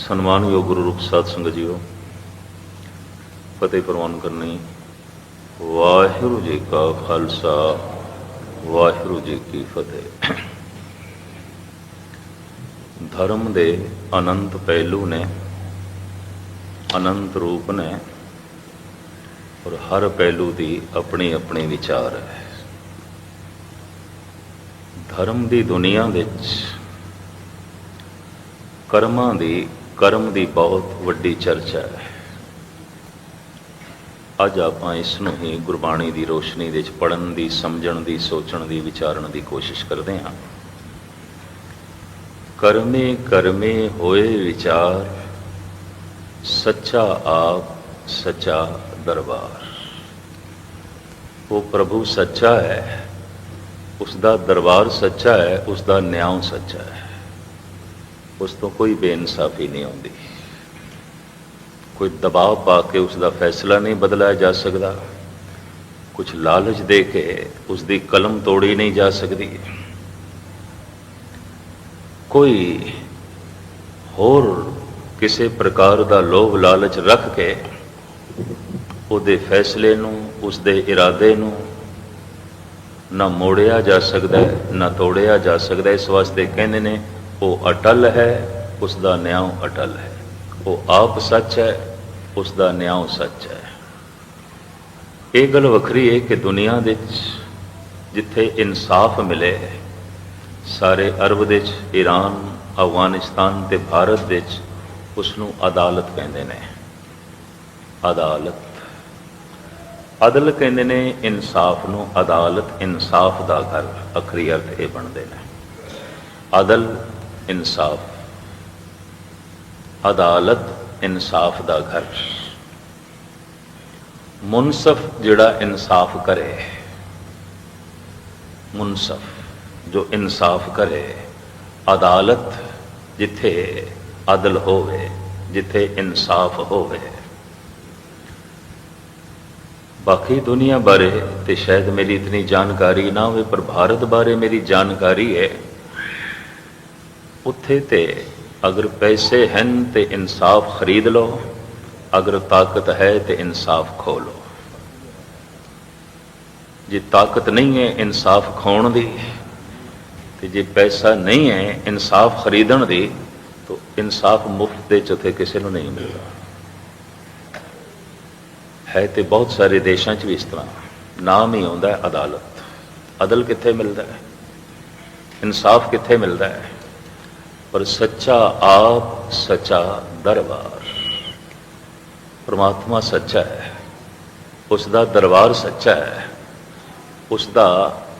ਸਨਮਾਨਯੋਗ ਗੁਰੂ ਰੂਪ ਸਾਧ ਸੰਗਤ ਜੀਓ, ਫਤਿਹ ਪ੍ਰਵਾਨ ਕਰਨੀ। ਵਾਹਿਗੁਰੂ ਜੀ ਕਾ ਖਾਲਸਾ, ਵਾਹਿਗੁਰੂ ਜੀ ਕੀ ਫਤਿਹ। ਧਰਮ ਦੇ ਅਨੰਤ ਪਹਿਲੂ ਨੇ, ਅਨੰਤ ਰੂਪ ਨੇ, ਔਰ ਹਰ ਪਹਿਲੂ ਦੀ ਆਪਣੀ ਆਪਣੀ ਵਿਚਾਰ ਹੈ। ਧਰਮ ਦੀ ਦੁਨੀਆ ਵਿੱਚ ਕਰਮ ਦੀ ਬਹੁਤ ਵੱਡੀ ਚਰਚਾ ਹੈ। ਅੱਜ ਆਪਾਂ ਇਸ ਨੂੰ ਹੀ ਗੁਰਬਾਣੀ ਦੀ ਰੋਸ਼ਨੀ ਵਿੱਚ ਪੜ੍ਹਨ ਦੀ, ਸਮਝਣ ਦੀ, ਸੋਚਣ ਦੀ, ਵਿਚਾਰਨ ਦੀ ਕੋਸ਼ਿਸ਼ ਕਰਦੇ ਹਾਂ। ਕਰਮੇ ਕਰਮੇ ਹੋਏ ਵਿਚਾਰ, ਸੱਚਾ ਆਪ ਸੱਚਾ ਦਰਬਾਰ। ਉਹ ਪ੍ਰਭੂ ਸੱਚਾ ਹੈ, ਉਸ ਦਾ ਦਰਬਾਰ ਸੱਚਾ ਹੈ, ਉਸ ਦਾ ਨਿਆਂ ਸੱਚਾ ਹੈ। ਉਸ ਤੋਂ ਕੋਈ ਬੇਇਨਸਾਫੀ ਨਹੀਂ ਆਉਂਦੀ, ਕੋਈ ਦਬਾਅ ਪਾ ਕੇ ਉਸ ਦਾ ਫੈਸਲਾ ਨਹੀਂ ਬਦਲਾਇਆ ਜਾ ਸਕਦਾ, ਕੁਝ ਲਾਲਚ ਦੇ ਕੇ ਉਸ ਦੀ ਕਲਮ ਤੋੜੀ ਨਹੀਂ ਜਾ ਸਕਦੀ, ਕੋਈ ਹੋਰ ਕਿਸੇ ਪ੍ਰਕਾਰ ਦਾ ਲੋਭ ਲਾਲਚ ਰੱਖ ਕੇ ਉਹਦੇ ਫੈਸਲੇ ਨੂੰ, ਉਸਦੇ ਇਰਾਦੇ ਨੂੰ ਨਾ ਮੋੜਿਆ ਜਾ ਸਕਦਾ, ਨਾ ਤੋੜਿਆ ਜਾ ਸਕਦਾ। ਇਸ ਵਾਸਤੇ ਕਹਿੰਦੇ ਨੇ ਉਹ ਅਟਲ ਹੈ, ਉਸ ਦਾ ਨਿਆਂ ਅਟਲ ਹੈ। ਉਹ ਆਪ ਸੱਚ ਹੈ, ਉਸ ਦਾ ਨਿਆਂ ਸੱਚ ਹੈ। ਇਹ ਗੱਲ ਵੱਖਰੀ ਹੈ ਕਿ ਦੁਨੀਆ ਵਿੱਚ ਜਿੱਥੇ ਇਨਸਾਫ ਮਿਲੇ, ਸਾਰੇ ਅਰਬ ਵਿੱਚ, ਈਰਾਨ, ਅਫਗਾਨਿਸਤਾਨ ਤੇ ਭਾਰਤ ਵਿੱਚ ਉਸ ਨੂੰ ਅਦਾਲਤ ਕਹਿੰਦੇ ਨੇ। ਅਦਾਲਤ, ਅਦਲ ਕਹਿੰਦੇ ਨੇ ਇਨਸਾਫ ਨੂੰ। ਅਦਾਲਤ ਇਨਸਾਫ ਦਾ ਘਰ, ਅਖਰੀ ਅਰਥ ਇਹ ਬਣਦੇ ਨੇ। ਅਦਲ ਇਨਸਾਫ, ਅਦਾਲਤ ਇਨਸਾਫ ਦਾ ਘਰ। ਮੁਨਸਫ ਜਿਹੜਾ ਇਨਸਾਫ ਕਰੇ, ਮੁਨਸਫ ਜੋ ਇਨਸਾਫ ਕਰੇ। ਅਦਾਲਤ ਜਿੱਥੇ ਅਦਲ ਹੋਵੇ, ਜਿੱਥੇ ਇਨਸਾਫ ਹੋਵੇ। ਬਾਕੀ ਦੁਨੀਆ ਬਾਰੇ ਤੇ ਸ਼ਾਇਦ ਮੇਰੀ ਇਤਨੀ ਜਾਣਕਾਰੀ ਨਾ ਹੋਵੇ, ਪਰ ਭਾਰਤ ਬਾਰੇ ਮੇਰੀ ਜਾਣਕਾਰੀ ਹੈ। ਉੱਥੇ ਤੇ ਅਗਰ ਪੈਸੇ ਹਨ ਤੇ ਇਨਸਾਫ ਖਰੀਦ ਲਓ, ਅਗਰ ਤਾਕਤ ਹੈ ਤੇ ਇਨਸਾਫ ਖੋ ਲਓ। ਜੇ ਤਾਕਤ ਨਹੀਂ ਹੈ ਇਨਸਾਫ ਖੋਣ ਦੀ, ਤੇ ਜੇ ਪੈਸਾ ਨਹੀਂ ਹੈ ਇਨਸਾਫ ਖਰੀਦਣ ਦੀ, ਤਾਂ ਇਨਸਾਫ ਮੁਫਤ ਦੇ ਉੱਥੇ ਕਿਸੇ ਨੂੰ ਨਹੀਂ ਮਿਲਦਾ। ਹੈ ਤੇ ਬਹੁਤ ਸਾਰੇ ਦੇਸ਼ਾਂ 'ਚ ਵੀ ਇਸ ਤਰ੍ਹਾਂ ਨਾਮ ਹੀ ਆਉਂਦਾ ਅਦਾਲਤ। ਅਦਲ ਕਿੱਥੇ ਮਿਲਦਾ ਹੈ, ਇਨਸਾਫ ਕਿੱਥੇ ਮਿਲਦਾ ਹੈ? ਪਰ ਸੱਚਾ ਆਪ ਸੱਚਾ ਦਰਬਾਰ। ਪਰਮਾਤਮਾ ਸੱਚਾ ਹੈ, ਉਸ ਦਾ ਦਰਬਾਰ ਸੱਚਾ ਹੈ, ਉਸ ਦਾ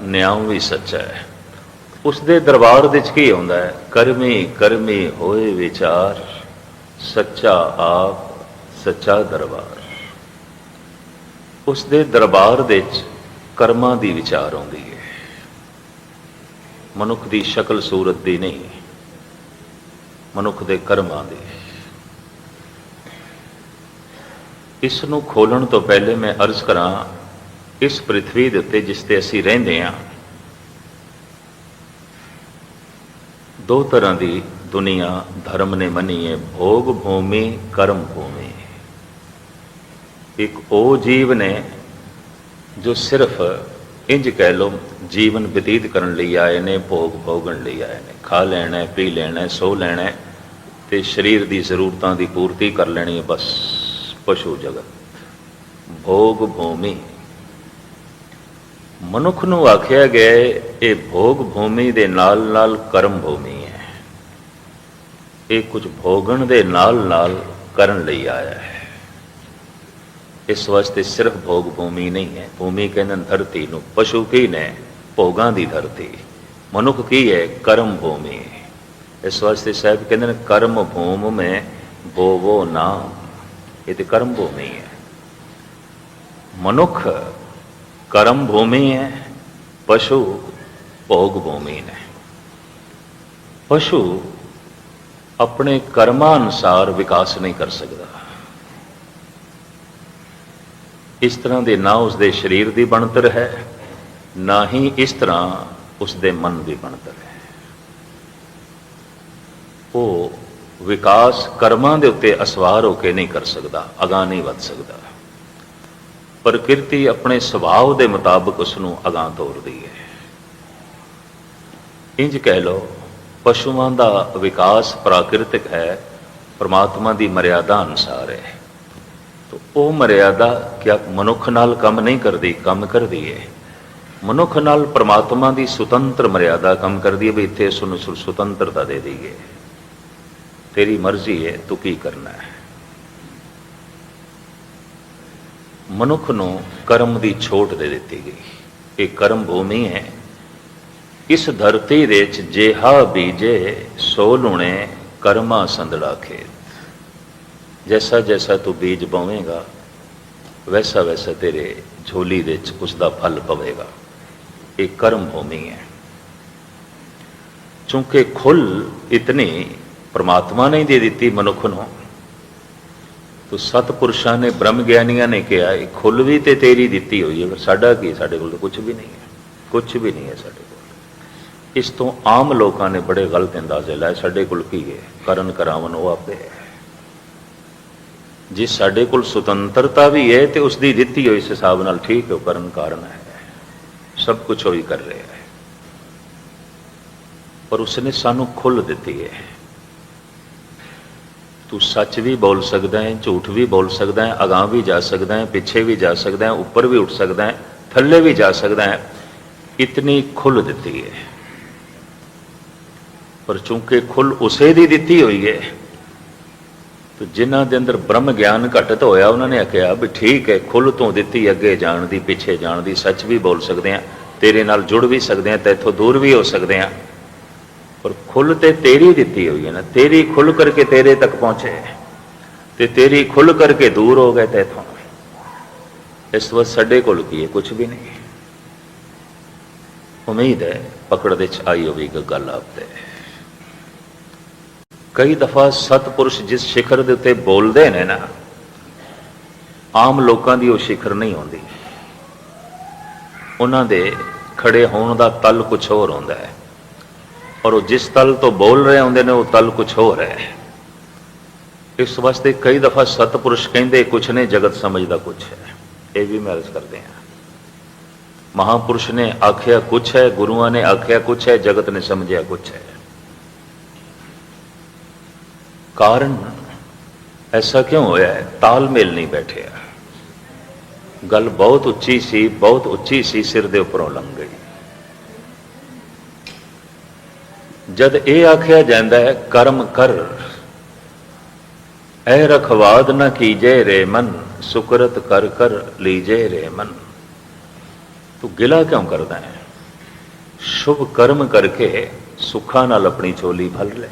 ਨਿਆਂ ਵੀ ਸੱਚਾ ਹੈ। ਉਸ ਦੇ ਦਰਬਾਰ ਵਿੱਚ ਕੀ ਆਉਂਦਾ ਹੈ? ਕਰਮੀ ਕਰਮੀ ਹੋਏ ਵਿਚਾਰ, ਸੱਚਾ ਆਪ ਸੱਚਾ ਦਰਬਾਰ। ਉਸ ਦੇ ਦਰਬਾਰ ਵਿੱਚ ਕਰਮਾਂ ਦੀ ਵਿਚਾਰ ਆਉਂਦੀ ਹੈ, ਮਨੁੱਖ ਦੀ ਸ਼ਕਲ ਸੂਰਤ ਦੀ ਨਹੀਂ, ਮਨੁੱਖ ਦੇ ਕਰਮਾਂ ਦੀ। ਇਸ ਨੂੰ ਖੋਲ੍ਹਣ ਤੋਂ ਪਹਿਲੇ ਮੈਂ ਅਰਜ਼ ਕਰਾਂ, ਇਸ ਪ੍ਰਿਥਵੀ ਦੇ ਉੱਤੇ ਜਿਸ ਤੇ ਅਸੀਂ ਰਹਿੰਦੇ ਹਾਂ, ਦੋ ਤਰ੍ਹਾਂ ਦੀ ਦੁਨੀਆ ਧਰਮ ਨੇ ਮੰਨੀ ਹੈ, ਭੋਗ ਭੂਮੀ, ਕਰਮ ਭੂਮੀ। ਇੱਕ ਉਹ ਜੀਵ ਨੇ ਜੋ ਸਿਰਫ ਇੰਜ ਕਹਿ ਲਓ ਜੀਵਨ ਬਤੀਤ ਕਰਨ ਲਈ ਆਏ ਨੇ, ਭੋਗ ਭੋਗਣ ਲਈ ਆਏ ਨੇ। ਖਾ ਲੈਣਾ, ਪੀ ਲੈਣਾ, ਸੋ ਲੈਣਾ ਤੇ ਸਰੀਰ ਦੀ ਜ਼ਰੂਰਤਾਂ ਦੀ ਪੂਰਤੀ ਕਰ ਲੈਣੀ ਹੈ, ਬਸ। ਪਸ਼ੂ ਜਗਤ, ਭੋਗ ਭੂਮੀ। ਮਨੁੱਖ ਨੂੰ ਆਖਿਆ ਗਿਆ ਇਹ ਭੋਗ ਭੂਮੀ ਦੇ ਨਾਲ ਨਾਲ ਕਰਮ ਭੂਮੀ ਹੈ। ਇਹ ਕੁਝ ਭੋਗਣ ਦੇ ਨਾਲ ਨਾਲ ਕਰਨ ਲਈ ਆਇਆ ਹੈ। ਇਸ ਵਾਸਤੇ ਸਿਰਫ ਭੋਗ ਭੂਮੀ ਨਹੀਂ ਹੈ। ਭੂਮੀ ਕਹਿੰਦੇ ਧਰਤੀ ਨੂੰ। ਪਸ਼ੂ ਕੀ ਨੇ? ਭੋਗਾਂ ਦੀ ਧਰਤੀ। ਮਨੁੱਖ ਕੀ ਹੈ? ਕਰਮ ਭੂਮੀ। ਇਸ ਵਾਸਤੇ ਸਾਹਿਬ ਕਹਿੰਦੇ ਨੇ ਕਰਮ ਭੂਮ ਮੈਂ ਭੋਵੋ ਨਾਮ। ਇਹ ਤੇ ਕਰਮ ਭੂਮੀ ਹੈ। ਮਨੁੱਖ ਕਰਮ ਭੂਮੀ ਹੈ, ਪਸ਼ੂ ਭੋਗ ਭੂਮੀ ਨੇ। ਪਸ਼ੂ ਆਪਣੇ ਕਰਮਾਂ ਅਨੁਸਾਰ ਵਿਕਾਸ ਨਹੀਂ ਕਰ ਸਕਦਾ। ਇਸ ਤਰ੍ਹਾਂ ਦੇ ਨਾ ਉਸ ਦੇ ਸਰੀਰ ਦੀ ਬਣਤਰ ਹੈ, ਨਾ ਹੀ ਇਸ ਤਰ੍ਹਾਂ ਉਸ ਦੇ ਮਨ ਦੀ ਬਣਤਰ ਹੈ। ਉਹ ਵਿਕਾਸ ਕਰਮਾਂ ਦੇ ਉੱਤੇ ਅਸਵਾਰ ਹੋ ਕੇ ਨਹੀਂ ਕਰ ਸਕਦਾ, ਅਗਾਂਹ ਨਹੀਂ ਵੱਧ ਸਕਦਾ। ਪ੍ਰਕਿਰਤੀ ਆਪਣੇ ਸੁਭਾਅ ਦੇ ਮੁਤਾਬਕ ਉਸ ਨੂੰ ਅਗਾਂਹ ਤੋਰਦੀ ਹੈ। ਇੰਜ ਕਹਿ ਲਓ, ਪਸ਼ੂਆਂ ਦਾ ਵਿਕਾਸ ਪ੍ਰਾਕਿਰਤਿਕ ਹੈ, ਪਰਮਾਤਮਾ ਦੀ ਮਰਿਆਦਾ ਅਨੁਸਾਰ ਹੈ। ਤਾਂ ਉਹ ਮਰਿਆਦਾ ਕਿਆ ਮਨੁੱਖ ਨਾਲ ਕੰਮ ਨਹੀਂ ਕਰਦੀ? ਕੰਮ ਕਰਦੀ ਹੈ। ਮਨੁੱਖ ਨਾਲ ਪਰਮਾਤਮਾ ਦੀ ਸੁਤੰਤਰ ਮਰਿਆਦਾ ਕੰਮ ਕਰਦੀ ਹੈ ਵੀ ਇੱਥੇ ਉਸ ਨੂੰ ਸੁਤੰਤਰਤਾ ਦੇ ਦਈਏ, ਤੇਰੀ ਮਰਜ਼ੀ ਹੈ, ਤੂੰ ਕੀ ਕਰਨਾ ਹੈ। ਮਨੁੱਖ ਨੂੰ ਕਰਮ ਦੀ ਛੋਟ ਦੇ ਦਿੱਤੀ ਗਈ। ਇਹ ਕਰਮ ਭੂਮੀ ਹੈ। ਇਸ ਧਰਤੀ ਦੇ ਵਿੱਚ ਜਿਹਾ ਬੀਜੇ ਸੋ ਲੁਣੇ ਕਰਮਾ ਸੰਦੜਾ ਖੇਤ। ਜੈਸਾ ਜੈਸਾ ਤੂੰ ਬੀਜ ਬੋਵੇਂਗਾ ਵੈਸਾ ਵੈਸਾ ਤੇਰੇ ਝੋਲੀ ਦੇ ਵਿੱਚ ਉਸ ਦਾ ਫਲ ਪਵੇਗਾ। ਇਹ ਕਰਮ ਭੂਮੀ ਹੈ। ਚੂੰਕਿ ਖੁੱਲ ਇਤਨੀ ਪਰਮਾਤਮਾ ਨੇ ਦੇ ਦਿੱਤੀ ਮਨੁੱਖ ਨੂੰ, ਤੋ ਸਤਪੁਰਸ਼ਾਂ ਨੇ, ਬ੍ਰਹਮ ਗਿਆਨੀਆਂ ਨੇ ਕਿਹਾ ਇਹ ਖੁੱਲ ਵੀ ਤੇ ਤੇਰੀ ਦਿੱਤੀ ਹੋਈ ਹੈ, ਪਰ ਸਾਡਾ ਕੀ? ਸਾਡੇ ਕੋਲ ਤਾਂ ਕੁਝ ਵੀ ਨਹੀਂ ਹੈ, ਕੁਝ ਵੀ ਨਹੀਂ ਹੈ ਸਾਡੇ ਕੋਲ। ਇਸ ਤੋਂ ਆਮ ਲੋਕਾਂ ਨੇ ਬੜੇ ਗਲਤ ਅੰਦਾਜ਼ੇ ਲਾਏ, ਸਾਡੇ ਕੋਲ ਕੀ ਹੈ? ਕਰਨ ਕਰਾਵਨ ਉਹ ਆਪੇ ਹੈ। ਜੇ ਸਾਡੇ ਕੋਲ ਸੁਤੰਤਰਤਾ ਵੀ ਹੈ ਤੇ ਉਸ ਦੀ ਦਿੱਤੀ ਹੋਈ ਇਸ ਹਿਸਾਬ ਨਾਲ ਠੀਕ ਹੈ, ਉਹ ਕਰਨ ਕਾਰਨ ਹੈ, ਸਭ ਕੁਝ ਉਹੀ ਕਰ ਰਿਹਾ ਹੈ। ਪਰ ਉਸਨੇ ਸਾਨੂੰ ਖੁੱਲ ਦਿੱਤੀ ਹੈ। ਤੂੰ ਸੱਚ ਵੀ ਬੋਲ ਸਕਦਾ ਹੈ, ਝੂਠ ਵੀ ਬੋਲ ਸਕਦਾ ਹੈ, ਅਗਾਂਹ ਵੀ ਜਾ ਸਕਦਾ ਹੈ, ਪਿੱਛੇ ਵੀ ਜਾ ਸਕਦਾ ਹੈ, ਉੱਪਰ ਵੀ ਉੱਠ ਸਕਦਾ ਹੈ, ਥੱਲੇ ਵੀ ਜਾ ਸਕਦਾ ਹੈ। ਇਤਨੀ ਖੁੱਲ ਦਿੱਤੀ ਹੈ। ਪਰ ਚੂੰਕਿ ਖੁੱਲ ਉਸੇ ਦੀ ਦਿੱਤੀ ਹੋਈ ਹੈ, ਤੇ ਜਿਨ੍ਹਾਂ ਦੇ ਅੰਦਰ ਬ੍ਰਹਮ ਗਿਆਨ ਘਟਤ ਹੋਇਆ ਉਹਨਾਂ ਨੇ ਆਖਿਆ ਵੀ ਠੀਕ ਹੈ, ਖੁੱਲ ਤੋਂ ਦਿੱਤੀ, ਅੱਗੇ ਜਾਣ ਦੀ, ਪਿੱਛੇ ਜਾਣ ਦੀ, ਸੱਚ ਵੀ ਬੋਲ ਸਕਦੇ ਹਾਂ, ਤੇਰੇ ਨਾਲ ਜੁੜ ਵੀ ਸਕਦੇ ਹਾਂ, ਤੇ ਇੱਥੋਂ ਦੂਰ ਵੀ ਹੋ ਸਕਦੇ ਹਾਂ। ਪਰ ਖੁੱਲ ਤੇ ਤੇਰੀ ਦਿੱਤੀ ਹੋਈ ਹੈ ਨਾ, ਤੇਰੀ ਖੁੱਲ ਕਰਕੇ ਤੇਰੇ ਤੱਕ ਪਹੁੰਚੇ ਤੇ ਤੇਰੀ ਖੁੱਲ ਕਰਕੇ ਦੂਰ ਹੋ ਗਏ ਤੇ ਇੱਥੋਂ। ਇਸ ਵਕਤ ਸਾਡੇ ਕੋਲ ਕੀ ਹੈ? ਕੁਝ ਵੀ ਨਹੀਂ। ਉਮੀਦ ਹੈ ਪਕੜ ਦੇ ਚ ਆਈ ਹੋਵੇਗੀ ਗੱਲ ਆਪ ਤੇ। ਕਈ ਦਫਾ ਸਤਪੁਰਸ਼ ਜਿਸ ਸਿਖਰ ਦੇ ਉੱਤੇ ਬੋਲਦੇ ਨੇ ਨਾ, ਆਮ ਲੋਕਾਂ ਦੀ ਉਹ ਸਿਖਰ ਨਹੀਂ ਹੁੰਦੀ। ਉਹਨਾਂ ਦੇ ਖੜੇ ਹੋਣ ਦਾ ਤਲ ਕੁਛ ਹੋਰ ਹੁੰਦਾ ਹੈ, ਔਰ ਉਹ ਜਿਸ ਤਲ ਤੋਂ ਬੋਲ ਰਹੇ ਹੁੰਦੇ ਨੇ ਉਹ ਤਲ ਕੁਛ ਹੋਰ ਹੈ। ਇਸ ਵਾਸਤੇ ਕਈ ਦਫਾ ਸਤਪੁਰਸ਼ ਕਹਿੰਦੇ ਕੁਛ ਨੇ, ਜਗਤ ਸਮਝਦਾ ਕੁਛ ਹੈ। ਇਹ ਵੀ ਮੈਂ ਅਰਜ਼ ਕਰਦੇ ਹਾਂ, ਮਹਾਪੁਰਸ਼ ਨੇ ਆਖਿਆ ਕੁਛ ਹੈ, ਗੁਰੂਆਂ ਨੇ ਆਖਿਆ ਕੁਛ ਹੈ, ਜਗਤ ਨੇ ਸਮਝਿਆ ਕੁਛ ਹੈ। ਕਾਰਨ ਐਸਾ ਕਿਉਂ ਹੋਇਆ ਹੈ? ਤਾਲਮੇਲ ਨਹੀਂ ਬੈਠਿਆ। ਗੱਲ ਬਹੁਤ ਉੱਚੀ ਸੀ, ਬਹੁਤ ਉੱਚੀ ਸੀ, ਸਿਰ ਦੇ ਉੱਪਰੋਂ ਲੰਘ ਗਈ। ਜਦ ਇਹ ਆਖਿਆ ਜਾਂਦਾ ਹੈ ਕਰਮ ਕਰ, ਐ ਰਖਵਾਦ ਨਾ ਕੀਜੇ ਰੇ ਮਨ, ਸੁਕਰਤ ਕਰ ਕਰ ਲੀਜੇ ਰੇ ਮਨ। ਤੂੰ ਗਿਲਾ ਕਿਉਂ ਕਰਦਾ ਹੈ? ਸ਼ੁਭ ਕਰਮ ਕਰਕੇ ਸੁੱਖਾਂ ਨਾਲ ਆਪਣੀ ਝੋਲੀ ਭਰ ਲੈ।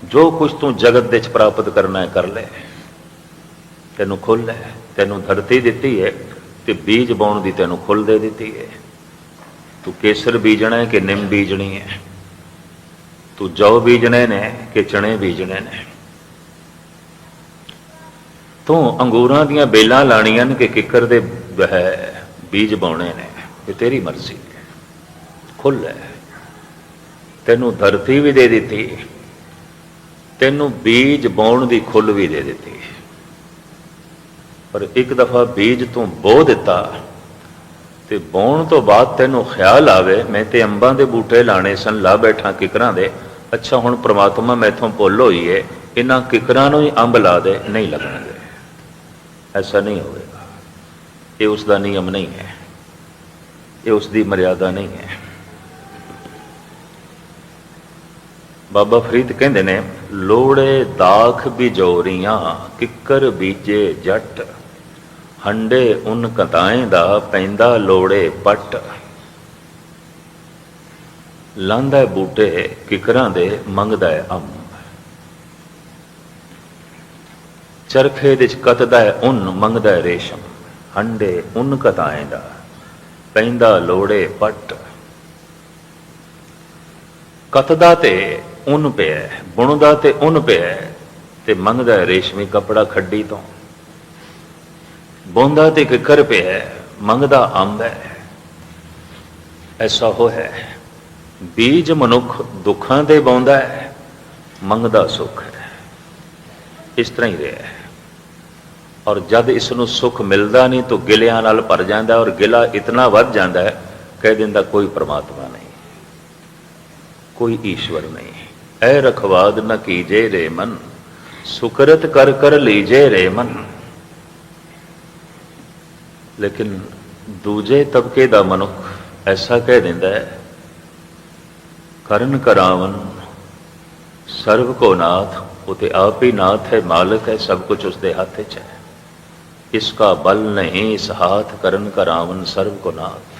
ਜੋ ਕੁਝ ਤੂੰ ਜਗਤ ਦੇ ਵਿੱਚ ਪ੍ਰਾਪਤ ਕਰਨਾ ਹੈ ਕਰ ਲੈ। ਤੈਨੂੰ ਖੁੱਲ੍ਹ ਹੈ, ਤੈਨੂੰ ਧਰਤੀ ਦਿੱਤੀ ਹੈ ਤੇ ਬੀਜ ਬਾਉਣ ਦੀ ਤੈਨੂੰ ਖੁੱਲ੍ਹ ਦੇ ਦਿੱਤੀ ਹੈ। ਤੂੰ ਕੇਸਰ ਬੀਜਣਾ ਹੈ ਕਿ ਨਿੰਮ ਬੀਜਣੀ ਹੈ? ਤੂੰ ਜੌ ਬੀਜਣੇ ਨੇ ਕਿ ਚਣੇ ਬੀਜਣੇ ਨੇ? ਤੂੰ ਅੰਗੂਰਾਂ ਦੀਆਂ ਬੇਲਾਂ ਲਾਣੀਆਂ ਨੇ ਕਿ ਕਿੱਕਰ ਦੇ ਬੀਜ ਬਾਉਣੇ ਨੇ? ਇਹ ਤੇਰੀ ਮਰਜ਼ੀ ਹੈ। ਖੁੱਲ੍ਹ ਹੈ। ਤੈਨੂੰ ਧਰਤੀ ਵੀ ਦੇ ਦਿੱਤੀ, ਤੈਨੂੰ ਬੀਜ ਬਾਉਣ ਦੀ ਖੁੱਲ੍ਹ ਵੀ ਦੇ ਦਿੱਤੀ। ਪਰ ਇੱਕ ਦਫਾ ਬੀਜ ਤੂੰ ਬੋ ਦਿੱਤਾ ਤੇ ਬਾਉਣ ਤੋਂ ਬਾਅਦ ਤੈਨੂੰ ਖਿਆਲ ਆਵੇ ਮੈਂ ਤੇ ਅੰਬਾਂ ਦੇ ਬੂਟੇ ਲਾਣੇ ਸਨ, ਲਾ ਬੈਠਾ ਕਿਕਰਾਂ ਦੇ। ਅੱਛਾ ਹੁਣ ਪ੍ਰਮਾਤਮਾ ਮੈਥੋਂ ਭੁੱਲ ਹੋਈ ਹੈ, ਇਹਨਾਂ ਕਿਕਰਾਂ ਨੂੰ ਹੀ ਅੰਬ ਲਾ ਦੇ, ਨਹੀਂ ਲੱਗਣਗੇ। ਐਸਾ ਨਹੀਂ ਹੋਵੇਗਾ। ਇਹ ਉਸ ਦਾ ਨਿਯਮ ਨਹੀਂ ਹੈ, ਇਹ ਉਸ ਦੀ ਮਰਿਆਦਾ ਨਹੀਂ ਹੈ। ਬਾਬਾ ਫਰੀਦ ਕਹਿੰਦੇ ਨੇ, ਲੋੜੇ ਦਾਖ ਬਿਜੋਰੀਆਂ ਕਿੱਕਰ ਬੀਜੇ ਜੱਟ, ਹੰਡੇ ਉਨ ਕਤਾਏ ਦਾ ਪੈਂਦਾ ਲੋੜੇ ਪੱਟ। ਲਾਂਦਾ ਬੂਟੇ ਕਿਕਰਾਂ ਦੇ, ਮੰਗਦਾ ਹੈ ਅੰਬ। ਚਰਖੇ ਦੇ ਚ ਕੱਤਦਾ ਹੈ ਉਨ, ਮੰਗਦਾ ਹੈ ਰੇਸ਼ਮ। ਹੰਡੇ ਉਨ ਕਤਾਏ ਦਾ ਪੈਂਦਾ ਲੋੜੇ ਪੱਟ। ਕੱਤਦਾ ਤੇ ਉਨ ਪਿਆ, ਬੁਣਦਾ ਤੇ ਉਨ ਪਿਆ ਤੇ ਮੰਗਦਾ ਹੈ ਰੇਸ਼ਮੀ ਕੱਪੜਾ ਖੱਡੀ ਤੋਂ। ਬੋਂਦਾ ਤੇ ਕਿੱਕਰ ਪਿਆ, ਮੰਗਦਾ ਅੰਬ ਹੈ। ਐਸਾ ਹੋ ਹੈ। ਬੀਜ ਮਨੁੱਖ ਦੁੱਖਾਂ ਦੇ ਬਾਉਂਦਾ ਹੈ ਮੰਗਦਾ ਸੁੱਖ ਹੈ। ਇਸ ਤਰ੍ਹਾਂ ਹੀ ਰਿਹਾ ਹੈ। ਔਰ ਜਦ ਇਸ ਨੂੰ ਸੁੱਖ ਮਿਲਦਾ ਨਹੀਂ ਤਾਂ ਗਿਲਿਆਂ ਨਾਲ ਭਰ ਜਾਂਦਾ, ਔਰ ਗਿਲਾ ਇਤਨਾ ਵੱਧ ਜਾਂਦਾ ਹੈ, ਕਹਿ ਦਿੰਦਾ ਕੋਈ ਪਰਮਾਤਮਾ ਨਹੀਂ, ਕੋਈ ਈਸ਼ਵਰ ਨਹੀਂ। ਐ ਰਖਵਾਦ ਨ ਕੀਜੇ ਰੇ ਮਨ, ਸੁਕਰਤ ਕਰ ਕਰ ਲੀਜੇ ਰੇ ਮਨ। ਲੇਕਿਨ ਦੂਜੇ ਤਬਕੇ ਦਾ ਮਨੁੱਖ ਐਸਾ ਕਹਿ ਦਿੰਦਾ ਹੈ, ਕਰਨ ਕਰਾਵਨ ਸਰਵ ਕੋ ਨਾਥ। ਉਹ ਤੇ ਆਪ ਹੀ ਨਾਥ ਹੈ, ਮਾਲਕ ਹੈ, ਸਭ ਕੁਝ ਉਸਦੇ ਹੱਥ 'ਚ ਹੈ। ਇਸਕਾ ਬਲ ਨਹੀਂ ਇਸ ਹਾਥ, ਕਰਨ ਕਰਾਵਨ ਸਰਵ ਕੋ ਨਾਥ।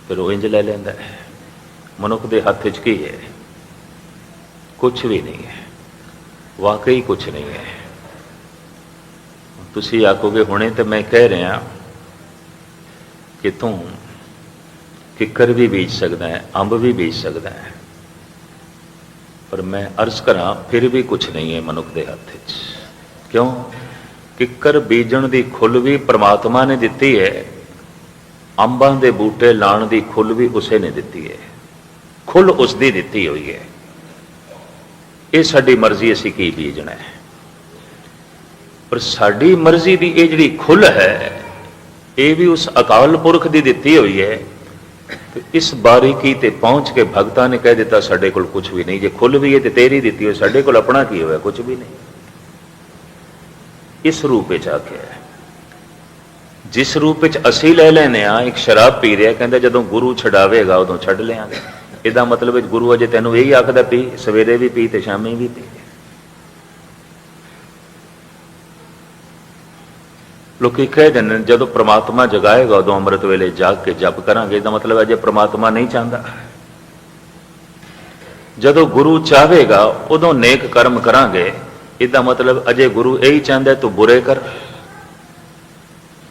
ਫਿਰ ਉਹ ਇੰਜ ਲੈ ਲੈਂਦਾ ਹੈ, ਮਨੁੱਖ ਦੇ ਹੱਥ 'ਚ ਕੀ ਹੈ? ਕੁਛ ਵੀ ਨਹੀਂ ਹੈ, ਵਾਕਈ ਕੁਛ ਨਹੀਂ ਹੈ। ਤੁਸੀਂ ਆਖੋਗੇ ਹੁਣੇ ਤੇ ਮੈਂ ਕਹਿ ਰਿਹਾ ਕਿ ਤੂੰ ਕਿੱਕਰ ਵੀ ਬੀਜ ਸਕਦਾ ਹੈ, ਅੰਬ ਵੀ ਬੀਜ ਸਕਦਾ ਹੈ, ਪਰ ਮੈਂ ਅਰਜ਼ ਕਰਾਂ ਫਿਰ ਵੀ ਕੁਛ ਨਹੀਂ ਹੈ ਮਨੁੱਖ ਦੇ ਹੱਥ 'ਚ। ਕਿਉਂ? ਕਿੱਕਰ ਬੀਜਣ ਦੀ ਖੁੱਲ੍ਹ ਵੀ ਪ੍ਰਮਾਤਮਾ ਨੇ ਦਿੱਤੀ ਹੈ, ਅੰਬਾਂ ਦੇ ਬੂਟੇ ਲਾਉਣ ਦੀ ਖੁੱਲ੍ਹ ਵੀ ਉਸੇ ਨੇ ਦਿੱਤੀ ਹੈ, ਖੁੱਲ੍ਹ ਉਸ ਦੀ ਦਿੱਤੀ ਹੋਈ ਹੈ। ਇਹ ਸਾਡੀ ਮਰਜ਼ੀ, ਅਸੀਂ ਕੀ ਬੀਜਣਾ ਹੈ। ਪਰ ਸਾਡੀ ਮਰਜ਼ੀ ਦੀ ਇਹ ਜਿਹੜੀ ਖੁੱਲ੍ਹ ਹੈ, ਇਹ ਵੀ ਉਸ ਅਕਾਲ ਪੁਰਖ ਦੀ ਦਿੱਤੀ ਹੋਈ ਹੈ। ਤੇ ਇਸ ਬਾਰੀਕੀ ਤੇ ਪਹੁੰਚ ਕੇ ਭਗਤਾਂ ਨੇ ਕਹਿ ਦਿੱਤਾ ਸਾਡੇ ਕੋਲ ਕੁਝ ਵੀ ਨਹੀਂ। ਜੇ ਖੁੱਲ੍ਹ ਵੀ ਹੈ ਤੇ ਤੇਰੀ ਦਿੱਤੀ ਹੋਈ, ਸਾਡੇ ਕੋਲ ਆਪਣਾ ਕੀ ਹੋਇਆ? ਕੁਝ ਵੀ ਨਹੀਂ। ਇਸ ਰੂਪ ਵਿੱਚ ਆਖਿਆ, ਜਿਸ ਰੂਪ ਵਿੱਚ ਅਸੀਂ ਲੈ ਲੈਨੇ ਆ। ਇੱਕ ਸ਼ਰਾਬ ਪੀ ਰਿਹਾ, ਕਹਿੰਦਾ ਜਦੋਂ ਗੁਰੂ ਛਡਾਵੇਗਾ ਉਦੋਂ ਛੱਡ ਲਿਆਂਗੇ। ਇਹਦਾ ਮਤਲਬ ਵਿੱਚ ਗੁਰੂ ਅਜੇ ਤੈਨੂੰ ਇਹੀ ਆਖਦਾ ਪੀ, ਸਵੇਰੇ ਵੀ ਪੀ ਤੇ ਸ਼ਾਮੀ ਵੀ ਪੀ। ਲੋਕੀ ਕਹਿ ਦਿੰਦੇ ਨੇ ਜਦੋਂ ਪ੍ਰਮਾਤਮਾ ਜਗਾਏਗਾ ਉਦੋਂ ਅੰਮ੍ਰਿਤ ਵੇਲੇ ਜਾਗ ਕੇ ਜਪ ਕਰਾਂਗੇ। ਇਹਦਾ ਮਤਲਬ ਅਜੇ ਪ੍ਰਮਾਤਮਾ ਨਹੀਂ ਚਾਹੁੰਦਾ। ਜਦੋਂ ਗੁਰੂ ਚਾਹੇਗਾ ਉਦੋਂ ਨੇਕ ਕਰਮ ਕਰਾਂਗੇ। ਇਹਦਾ ਮਤਲਬ ਅਜੇ ਗੁਰੂ ਇਹੀ ਚਾਹੁੰਦਾ ਤੂੰ ਬੁਰੇ ਕਰ,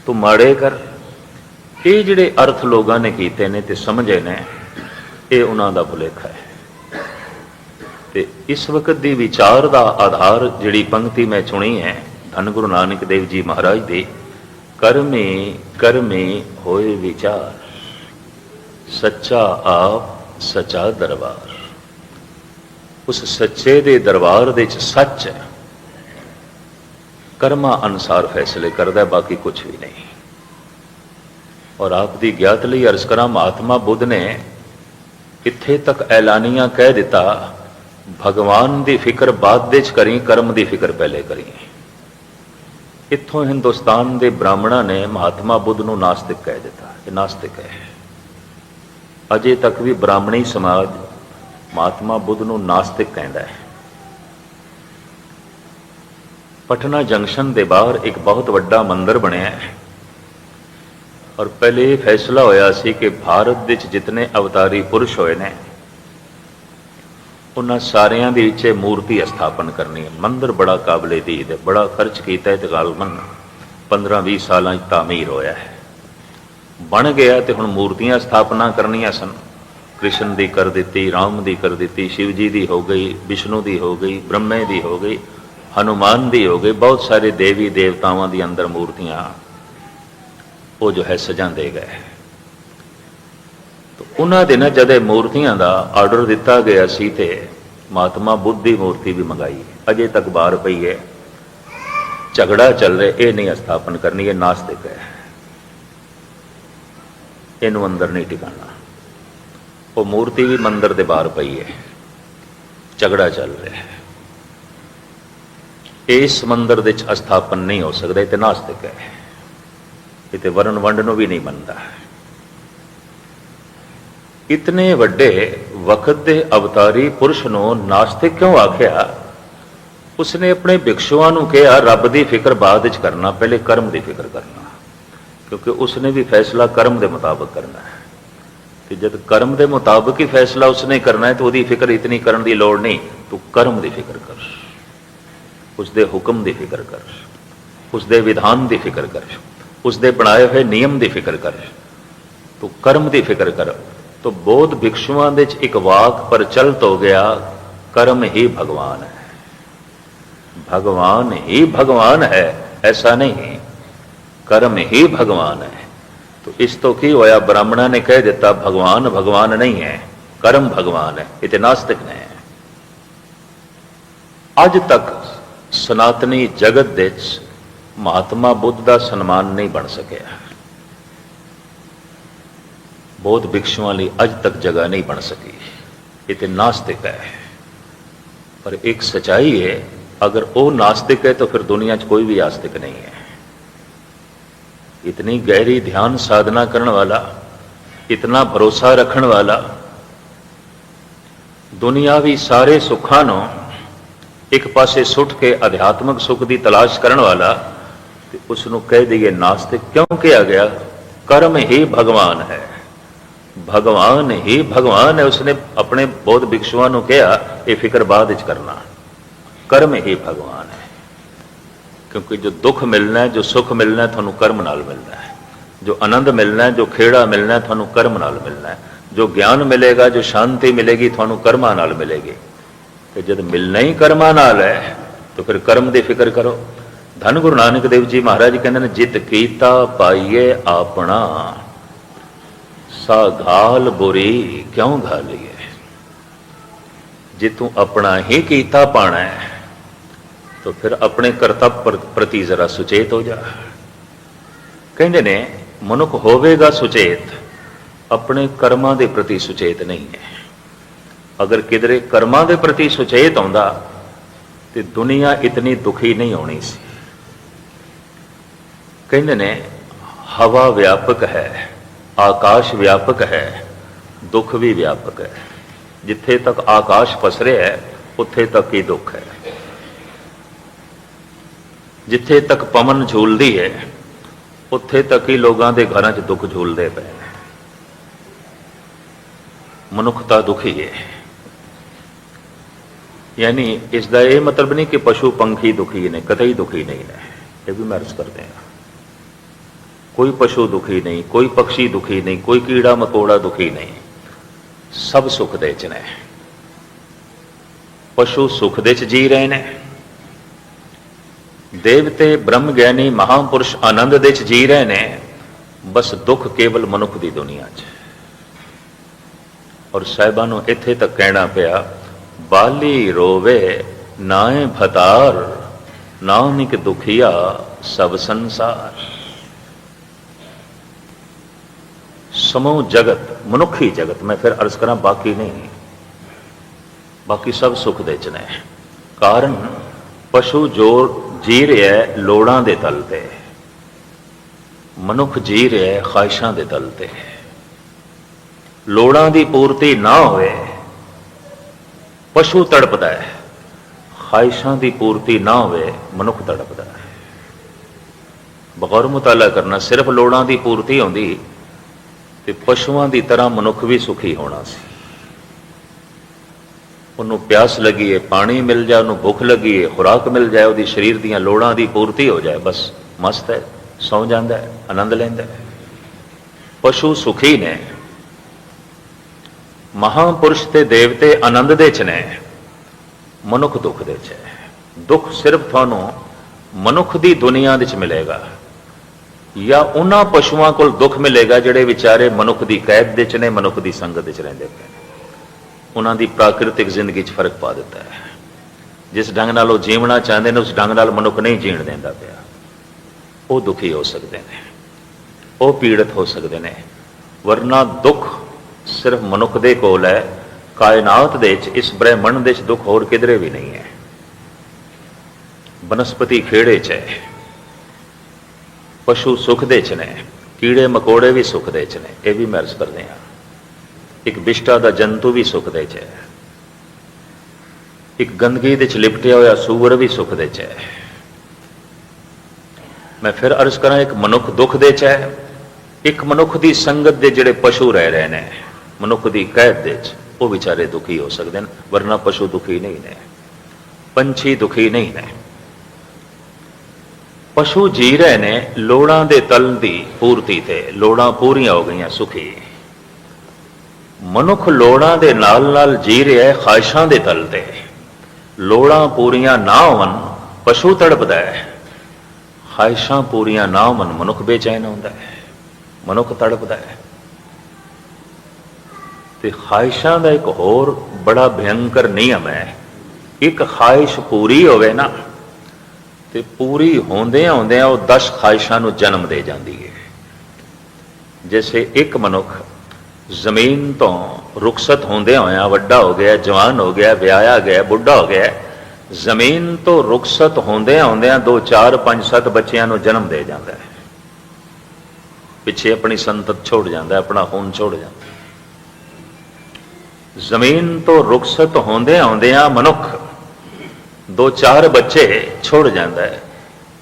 ਤੂੰ ਮਾੜੇ ਕਰ। ਇਹ ਜਿਹੜੇ ਅਰਥ ਲੋਕਾਂ ਨੇ ਕੀਤੇ ਨੇ ਤੇ ਸਮਝੇ ਨੇ, ਇਹ ਉਹਨਾਂ ਦਾ ਭੁਲੇਖਾ ਹੈ। ਤੇ ਇਸ ਵਕਤ ਦੀ ਵਿਚਾਰ ਦਾ ਆਧਾਰ ਜਿਹੜੀ ਪੰਕਤੀ ਮੈਂ ਚੁਣੀ ਹੈ ਧੰਨ ਗੁਰੂ ਨਾਨਕ ਦੇਵ ਜੀ ਮਹਾਰਾਜ ਦੀ, ਕਰਮੇ ਕਰਮੇ ਹੋਏ ਵਿਚਾਰ, ਸੱਚਾ ਆਪ ਸੱਚਾ ਦਰਬਾਰ। ਉਸ ਸੱਚੇ ਦੇ ਦਰਬਾਰ ਦੇ ਵਿੱਚ ਸੱਚ ਹੈ, ਕਰਮਾਂ ਅਨੁਸਾਰ ਫੈਸਲੇ ਕਰਦਾ, ਬਾਕੀ ਕੁਝ ਵੀ ਨਹੀਂ। ਔਰ ਆਪ ਦੀ ਗਿਆਤ ਲਈ ਅਰਜ਼ ਕਰਾਂ, ਮਹਾਤਮਾ ਬੁੱਧ ਨੇ ਇੱਥੇ ਤੱਕ ਐਲਾਨੀਆਂ ਕਹਿ ਦਿੱਤਾ, ਭਗਵਾਨ ਦੀ ਫਿਕਰ ਬਾਅਦ ਦੇ 'ਚ ਕਰੀ, ਕਰਮ ਦੀ ਫਿਕਰ ਪਹਿਲੇ ਕਰੀ। ਇੱਥੋਂ ਹਿੰਦੁਸਤਾਨ ਦੇ ਬ੍ਰਾਹਮਣਾਂ ਨੇ ਮਹਾਤਮਾ ਬੁੱਧ ਨੂੰ ਨਾਸਤਿਕ ਕਹਿ ਦਿੱਤਾ। ਇਹ ਨਾਸਤਿਕ ਹੈ। ਅਜੇ ਤੱਕ ਵੀ ਬ੍ਰਾਹਮਣੀ ਸਮਾਜ ਮਹਾਤਮਾ ਬੁੱਧ ਨੂੰ ਨਾਸਤਿਕ ਕਹਿੰਦਾ ਹੈ। ਪਟਨਾ ਜੰਕਸ਼ਨ ਦੇ ਬਾਹਰ ਇੱਕ ਬਹੁਤ ਵੱਡਾ ਮੰਦਿਰ ਬਣਿਆ ਹੈ। ਔਰ ਪਹਿਲੇ ਇਹ ਫੈਸਲਾ ਹੋਇਆ ਸੀ ਕਿ ਭਾਰਤ ਵਿੱਚ ਜਿਤਨੇ ਅਵਤਾਰੀ ਪੁਰਸ਼ ਹੋਏ ਨੇ ਉਹਨਾਂ ਸਾਰਿਆਂ ਦੇ ਵਿੱਚ ਮੂਰਤੀ ਸਥਾਪਨ ਕਰਨੀ ਹੈ। ਮੰਦਿਰ ਬੜਾ ਕਾਬਲੇ ਦੀਦ ਹੈ, ਬੜਾ ਖਰਚ ਕੀਤਾ ਹੈ, ਤਕਰੀਬਨ 15-20 ਸਾਲਾਂ 'ਚ ਤਾਮੀਰ ਹੋਇਆ ਹੈ, ਬਣ ਗਿਆ। ਤੇ ਹੁਣ ਮੂਰਤੀਆਂ ਸਥਾਪਨਾ ਕਰਨੀਆਂ ਸਨ। ਕ੍ਰਿਸ਼ਨ ਦੀ ਕਰ ਦਿੱਤੀ, ਰਾਮ ਦੀ ਕਰ ਦਿੱਤੀ, ਸ਼ਿਵ ਜੀ ਦੀ ਹੋ ਗਈ, ਵਿਸ਼ਨੂੰ ਦੀ ਹੋ ਗਈ, ਬ੍ਰਹਮੇ ਦੀ ਹੋ ਗਈ, ਹਨੂਮਾਨ ਦੀ ਹੋ ਗਈ। ਬਹੁਤ ਸਾਰੇ ਦੇਵੀ ਦੇਵਤਾਵਾਂ ਦੀ ਅੰਦਰ ਮੂਰਤੀਆਂ ਉਹ ਜੋ ਹੈ ਸਜਾਉਂਦੇ ਗਏ। ਉਹਨਾਂ ਦੇ ਨਾ ਜਦ ਮੂਰਤੀਆਂ ਦਾ ਆਰਡਰ ਦਿੱਤਾ ਗਿਆ ਸੀ ਤੇ ਮਹਾਤਮਾ ਬੁੱਧ ਦੀ ਮੂਰਤੀ ਵੀ ਮੰਗਾਈ, ਅਜੇ ਤੱਕ ਬਾਹਰ ਪਈ ਹੈ, ਝਗੜਾ ਚੱਲ ਰਿਹਾ। ਇਹ ਨਹੀਂ ਸਥਾਪਨ ਕਰਨੀ, ਇਹ ਨਾਸਤਿਕ ਹੈ, ਇਹਨੂੰ ਅੰਦਰ ਨਹੀਂ ਟਿਕਾਣਾ। ਉਹ ਮੂਰਤੀ ਵੀ ਮੰਦਿਰ ਦੇ ਬਾਹਰ ਪਈ ਹੈ, ਝਗੜਾ ਚੱਲ ਰਿਹਾ ਹੈ। ਇਸ ਮੰਦਿਰ ਦੇ ਵਿੱਚ ਸਥਾਪਨ ਨਹੀਂ ਹੋ ਸਕਦਾ, ਇਹ ਤੇ ਨਾਸਤਿਕ ਹੈ। ਇਹ ਤੇ ਵਰਨ ਵੰਡ ਨੂੰ ਵੀ ਨਹੀਂ ਮੰਨਦਾ। ਇਤਨੇ ਵੱਡੇ ਵਕਤ ਦੇ ਅਵਤਾਰੀ ਪੁਰਸ਼ ਨੂੰ ਨਾਸਤਿਕ ਕਿਉਂ ਆਖਿਆ? ਉਸਨੇ ਆਪਣੇ ਭਿਕਸ਼ੂਆਂ ਨੂੰ ਕਿਹਾ ਰੱਬ ਦੀ ਫਿਕਰ ਬਾਅਦ ਵਿੱਚ ਕਰਨਾ, ਪਹਿਲੇ ਕਰਮ ਦੀ ਫਿਕਰ ਕਰਨਾ, ਕਿਉਂਕਿ ਉਸਨੇ ਵੀ ਫੈਸਲਾ ਕਰਮ ਦੇ ਮੁਤਾਬਕ ਕਰਨਾ ਹੈ। ਤੇ ਜਦ ਕਰਮ ਦੇ ਮੁਤਾਬਕ ਹੀ ਫੈਸਲਾ ਉਸਨੇ ਕਰਨਾ ਹੈ ਤਾਂ ਉਹਦੀ ਫਿਕਰ ਇਤਨੀ ਕਰਨ ਦੀ ਲੋੜ ਨਹੀਂ। ਤੂੰ ਕਰਮ ਦੀ ਫਿਕਰ ਕਰ, ਉਸਦੇ ਹੁਕਮ ਦੀ ਫਿਕਰ ਕਰ, ਉਸਦੇ ਵਿਧਾਨ ਦੀ ਫਿਕਰ ਕਰ, ਉਸਦੇ ਬਣਾਏ ਹੋਏ ਨਿਯਮ ਦੀ ਫਿਕਰ ਕਰ, ਤੂੰ ਕਰਮ ਦੀ ਫਿਕਰ ਕਰ। तो बौद्ध भिक्षुओं ਦੇ एक वाक प्रचलित हो गया, कर्म ही भगवान है। भगवान ही भगवान है ऐसा नहीं, कर्म ही भगवान है। तो इस तो की होया, ब्राह्मणा ने कह दिता भगवान भगवान नहीं है, कर्म भगवान है। ये नास्तिक ने ਅੱਜ ਤੱਕ ਸਨਾਤਨੀ ਜਗਤ ਦੇ ਵਿੱਚ ਮਹਾਤਮਾ ਬੁੱਧ ਦਾ ਸਨਮਾਨ ਨਹੀਂ ਬਣ ਸਕਿਆ। ਬੌਧ ਭਿਕਸ਼ੂਆਂ ਲਈ ਅੱਜ ਤੱਕ ਜਗ੍ਹਾ ਨਹੀਂ ਬਣ ਸਕੀ। ਇਹ ਤੇ ਨਾਸਤਿਕ ਹੈ। ਪਰ ਇੱਕ ਸਚਾਈ ਹੈ, अगर वो नास्तिक है तो फिर दुनिया च कोई भी आस्तिक नहीं है। इतनी गहरी ध्यान साधना करने वाला, इतना भरोसा रखने वाला, दुनियावी सारे सुखां नूं एक पासे सुट के अध्यात्मक सुख की तलाश करने वाला, तो उसनूं कह दईए नास्तिक। क्यों कहा गया? कर्म ही भगवान है, भगवान ही भगवान है। उसने अपने बौद्ध भिक्षुओं नूं कहा यह फिक्र बाद विच करना, कर्म ही भगवान है। क्योंकि जो दुख मिलना है, जो सुख मिलना है, थानू कर्म नाल मिलना है। जो आनंद मिलना है, जो खेड़ा मिलना है, थानू कर्म नाल मिलना है। जो ज्ञान मिलेगा, जो शांति मिलेगी, थानू कर्मा नाल मिलेगी। तो जब मिलना ही कर्मा नाल है तो फिर कर्म की फिक्र करो। धन गुरु नानक देव जी महाराज कहते हैं, जित कीता पाइए अपना, सा घाल बुरी क्यों घालिए। जे तू अपना ही कीता पाना है तो फिर अपने कर्तव्य प्रति जरा सुचेत हो जा। कहते ने मनुख होवेगा सुचेत, अपने कर्मां दे प्रति सुचेत नहीं है। अगर किधरे कर्मां दे प्रति सुचेत आउंदा तो दुनिया इतनी दुखी नहीं होनी सी। कहते ने हवा व्यापक है, आकाश व्यापक है, दुख भी व्यापक है। जिथे तक आकाश पसरे है उत्थे तक ही दुख है। जिथे तक पवन झूलती है उत्थे तक ही लोगों के घरों च दुख झूलते पे। मनुखता दुखी है। यानी इसका यह मतलब नहीं कि पशु पंखी दुखी ने, कतई दुखी नहीं है। ये भी मैं अर्ज करते हैं, कोई पशु दुखी नहीं, कोई पक्षी दुखी नहीं, कोई कीड़ा मकोड़ा दुखी नहीं, सब सुख दे च ने। पशु सुख दे च जी रहे ने, देवते ब्रह्म ज्ञानी महापुरुष आनंद दे च जी रहे ने। बस दुख केवल मनुख की दुनिया च। और साहिबां नूं इत्थे तक कहना पिया, बाली रोवे नाए भतार, नानक दुखिया सब संसार। समूह जगत, मनुखी जगत, मैं फिर अर्ज करा बाकी नहीं, बाकी सब सुख दे च ने। कारण पशु जो जी रहा है लोड़ां दे तल ते, मनुख जी रहा है ख्वाहिशां दे तल ते। लोड़ां दी पूर्ति ना होए पशु तड़पदा है, ख्वाहिशां दी पूर्ति ना होए मनुख तड़पदा है। बगौर मुताला करना, सिर्फ लोड़ां दी पूर्ति होंदी ते पशुआं दी तरह मनुख भी सुखी होना सी। उन्होंने प्यास लगी है, पानी मिल जाए, उन्होंने भुख लगी है, खुराक मिल जाए, वो शरीर दियां लोड़ां दी पूर्ति हो जाए, बस मस्त है, सौ जाता है, आनंद लेंदा है। पशु सुखी ने, महापुरुष ते देवते आनंद दे च ने, मनुख दुख दे च है। दुख सिर्फ थानू मनुख दी दुनिया दे च मिलेगा, या उन्हां पशुआं कोल दुख मिलेगा जिहड़े विचारे मनुख दी कैद दे च ने, मनुख दी संगत दे च रहिंदे पे। उन्हां दी प्राकृतिक जिंदगी च फर्क पा दिता है। जिस ढंग नाल वो जीवना चाहते हैं उस ढंग नाल मनुख नहीं जीण देंदा पिया। वो दुखी हो सकते हैं, वो पीड़ित हो सकते हैं। वरना दुख सिर्फ मनुख दे कोल है, कायनात दे च, इस ब्रह्मंड दे च दुख होर किधरे भी नहीं है। बनस्पति खेड़े च है, पशु सुख दे च ने, कीड़े मकोड़े भी सुख दे च ने। यह भी मैं अर्ज करते हैं, एक विष्टा का जंतु भी सुख दे च है, एक गंदगी दे च लिपटिया होया सूअर भी सुख दे च है। मैं फिर अर्ज करा, एक मनुख दुख दे च है, एक मनुख की संगत दे जिहड़े पशु रह रहे हैं, मनुख की कैद दे च, वो बेचारे दुखी हो सकते हैं। वरना पशु दुखी नहीं ने, पंछी दुखी नहीं ने। पशु जी रहे ने लोड़ां दे तल दी पूर्ति ते, लोड़ां पूरियां हो गई, सुखी। मनुख लोड़ां दे नाल नाल जी रहा है ख्वाहिशां दे तल ते। लोड़ां पूरियां ना होवन पशु तड़पदा है, ख्वाहिशां पूरियां ना होवन मनुख बेचैन होंदा है, मनुख तड़पदा है। ते ख्वाहिशां दा एक होर बड़ा भयंकर नियम है एक ख्वाहिश पूरी होवे ना तो पूरी होंदियां होंदियां वो 10 ख्वाहिशां नूं जन्म दे जाती है। जैसे एक मनुख जमीन तो रुखसत होंदे होया वड्डा हो गया, जवान हो गया, ब्याया गया, बुढ़ा हो गया, जमीन तो रुखसत होंदे होंदे 2 4 5 7 बच्चों को जन्म दे जाता है, पिछे अपनी संतत छोड़ जाता है, अपना खून छोड़ जाता है। जमीन तो रुखसत होंदे होंदे मनुख 2 4 बच्चे छोड़ जाता है।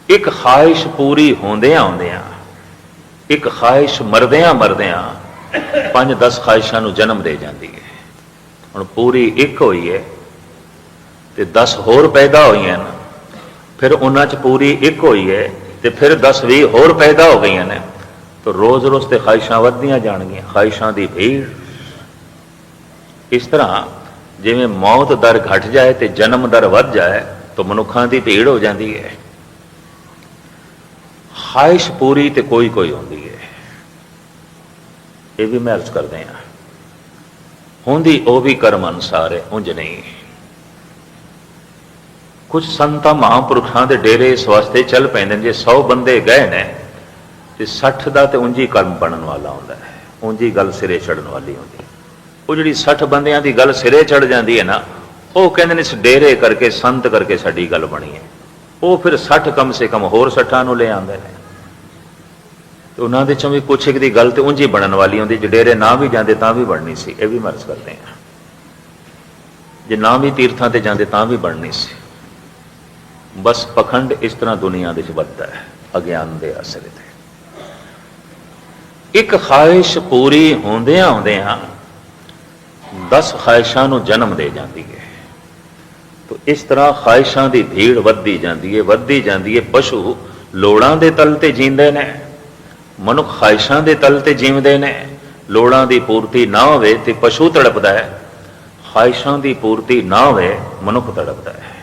एक ख्वाहिश पूरी होंदियां होंदियां, एक ख्वाहिश मरदियां मरदियां 5 10 ख्वाहिशां नूं जन्म दे जाती है। हुण पूरी एक हुई है तो 10 होर पैदा हुई हैं, फिर उन्हां च पूरी एक हुई है तो फिर 10 20 होर पैदा हो गई ने, तो रोज़ रोज़ तो ख्वाहिशां वधदियां जाणगियां, ख्वाहिशां दी भीड़। इस तरह जिवें मौत दर घट जाए तो जन्म दर वध जाए तो मनुखां दी भीड़ हो जाती है। ख्वाहिश पूरी तो कोई कोई होंदी है, ये भी मैं अर्ज करते हैं, होंदी वो भी कर्म अनुसार है, उंज नहीं। कुछ संतां महापुरुषां दे डेरे इस वास्ते चल पैंदे जे 100 बंदे गए ने तो 60 का तो उंज ही कर्म बनन वाला होंदा है, उंज ही गल सिरे चढ़न वाली होंदी। वो जिहड़ी 60 बंदियां दी गल सिरे चढ़ जाती है ना, वो कहंदे ने इस डेरे करके संत करके साडी गल बनी है। वो फिर 60 कम से कम होर 60 नूं ले आंदे ने, तो उन्होंने चों भी कुछ एक दी गल तो उंज ही बनन वाली होंदी, जे डेरे ना भी जाते तां भी बननी सी। ये भी मर्ज करते हैं, जे ना भी तीर्थां ते जाते तां भी बननी सी। बस पखंड इस तरह दुनिया दे वधदा है अज्ञान दे असर ते। एक ख्वाहिश पूरी होंदियां होंदियां 10 ख्वाहिशां नूं जन्म दे जाती है। तो इस तरह ख्वाहिशां दी भीड़ वधदी जाती है, वधदी जाती है। पशु लोड़ां दे तल ते जींदे ने, मनुख ख्वाहिशां दे तल ते जीवदे ने। लोड़ां दी पूर्ति ना होवे ते पशु तड़पदा है, ख्वाहिशां दी पूर्ति ना होवे मनुख तड़पदा है।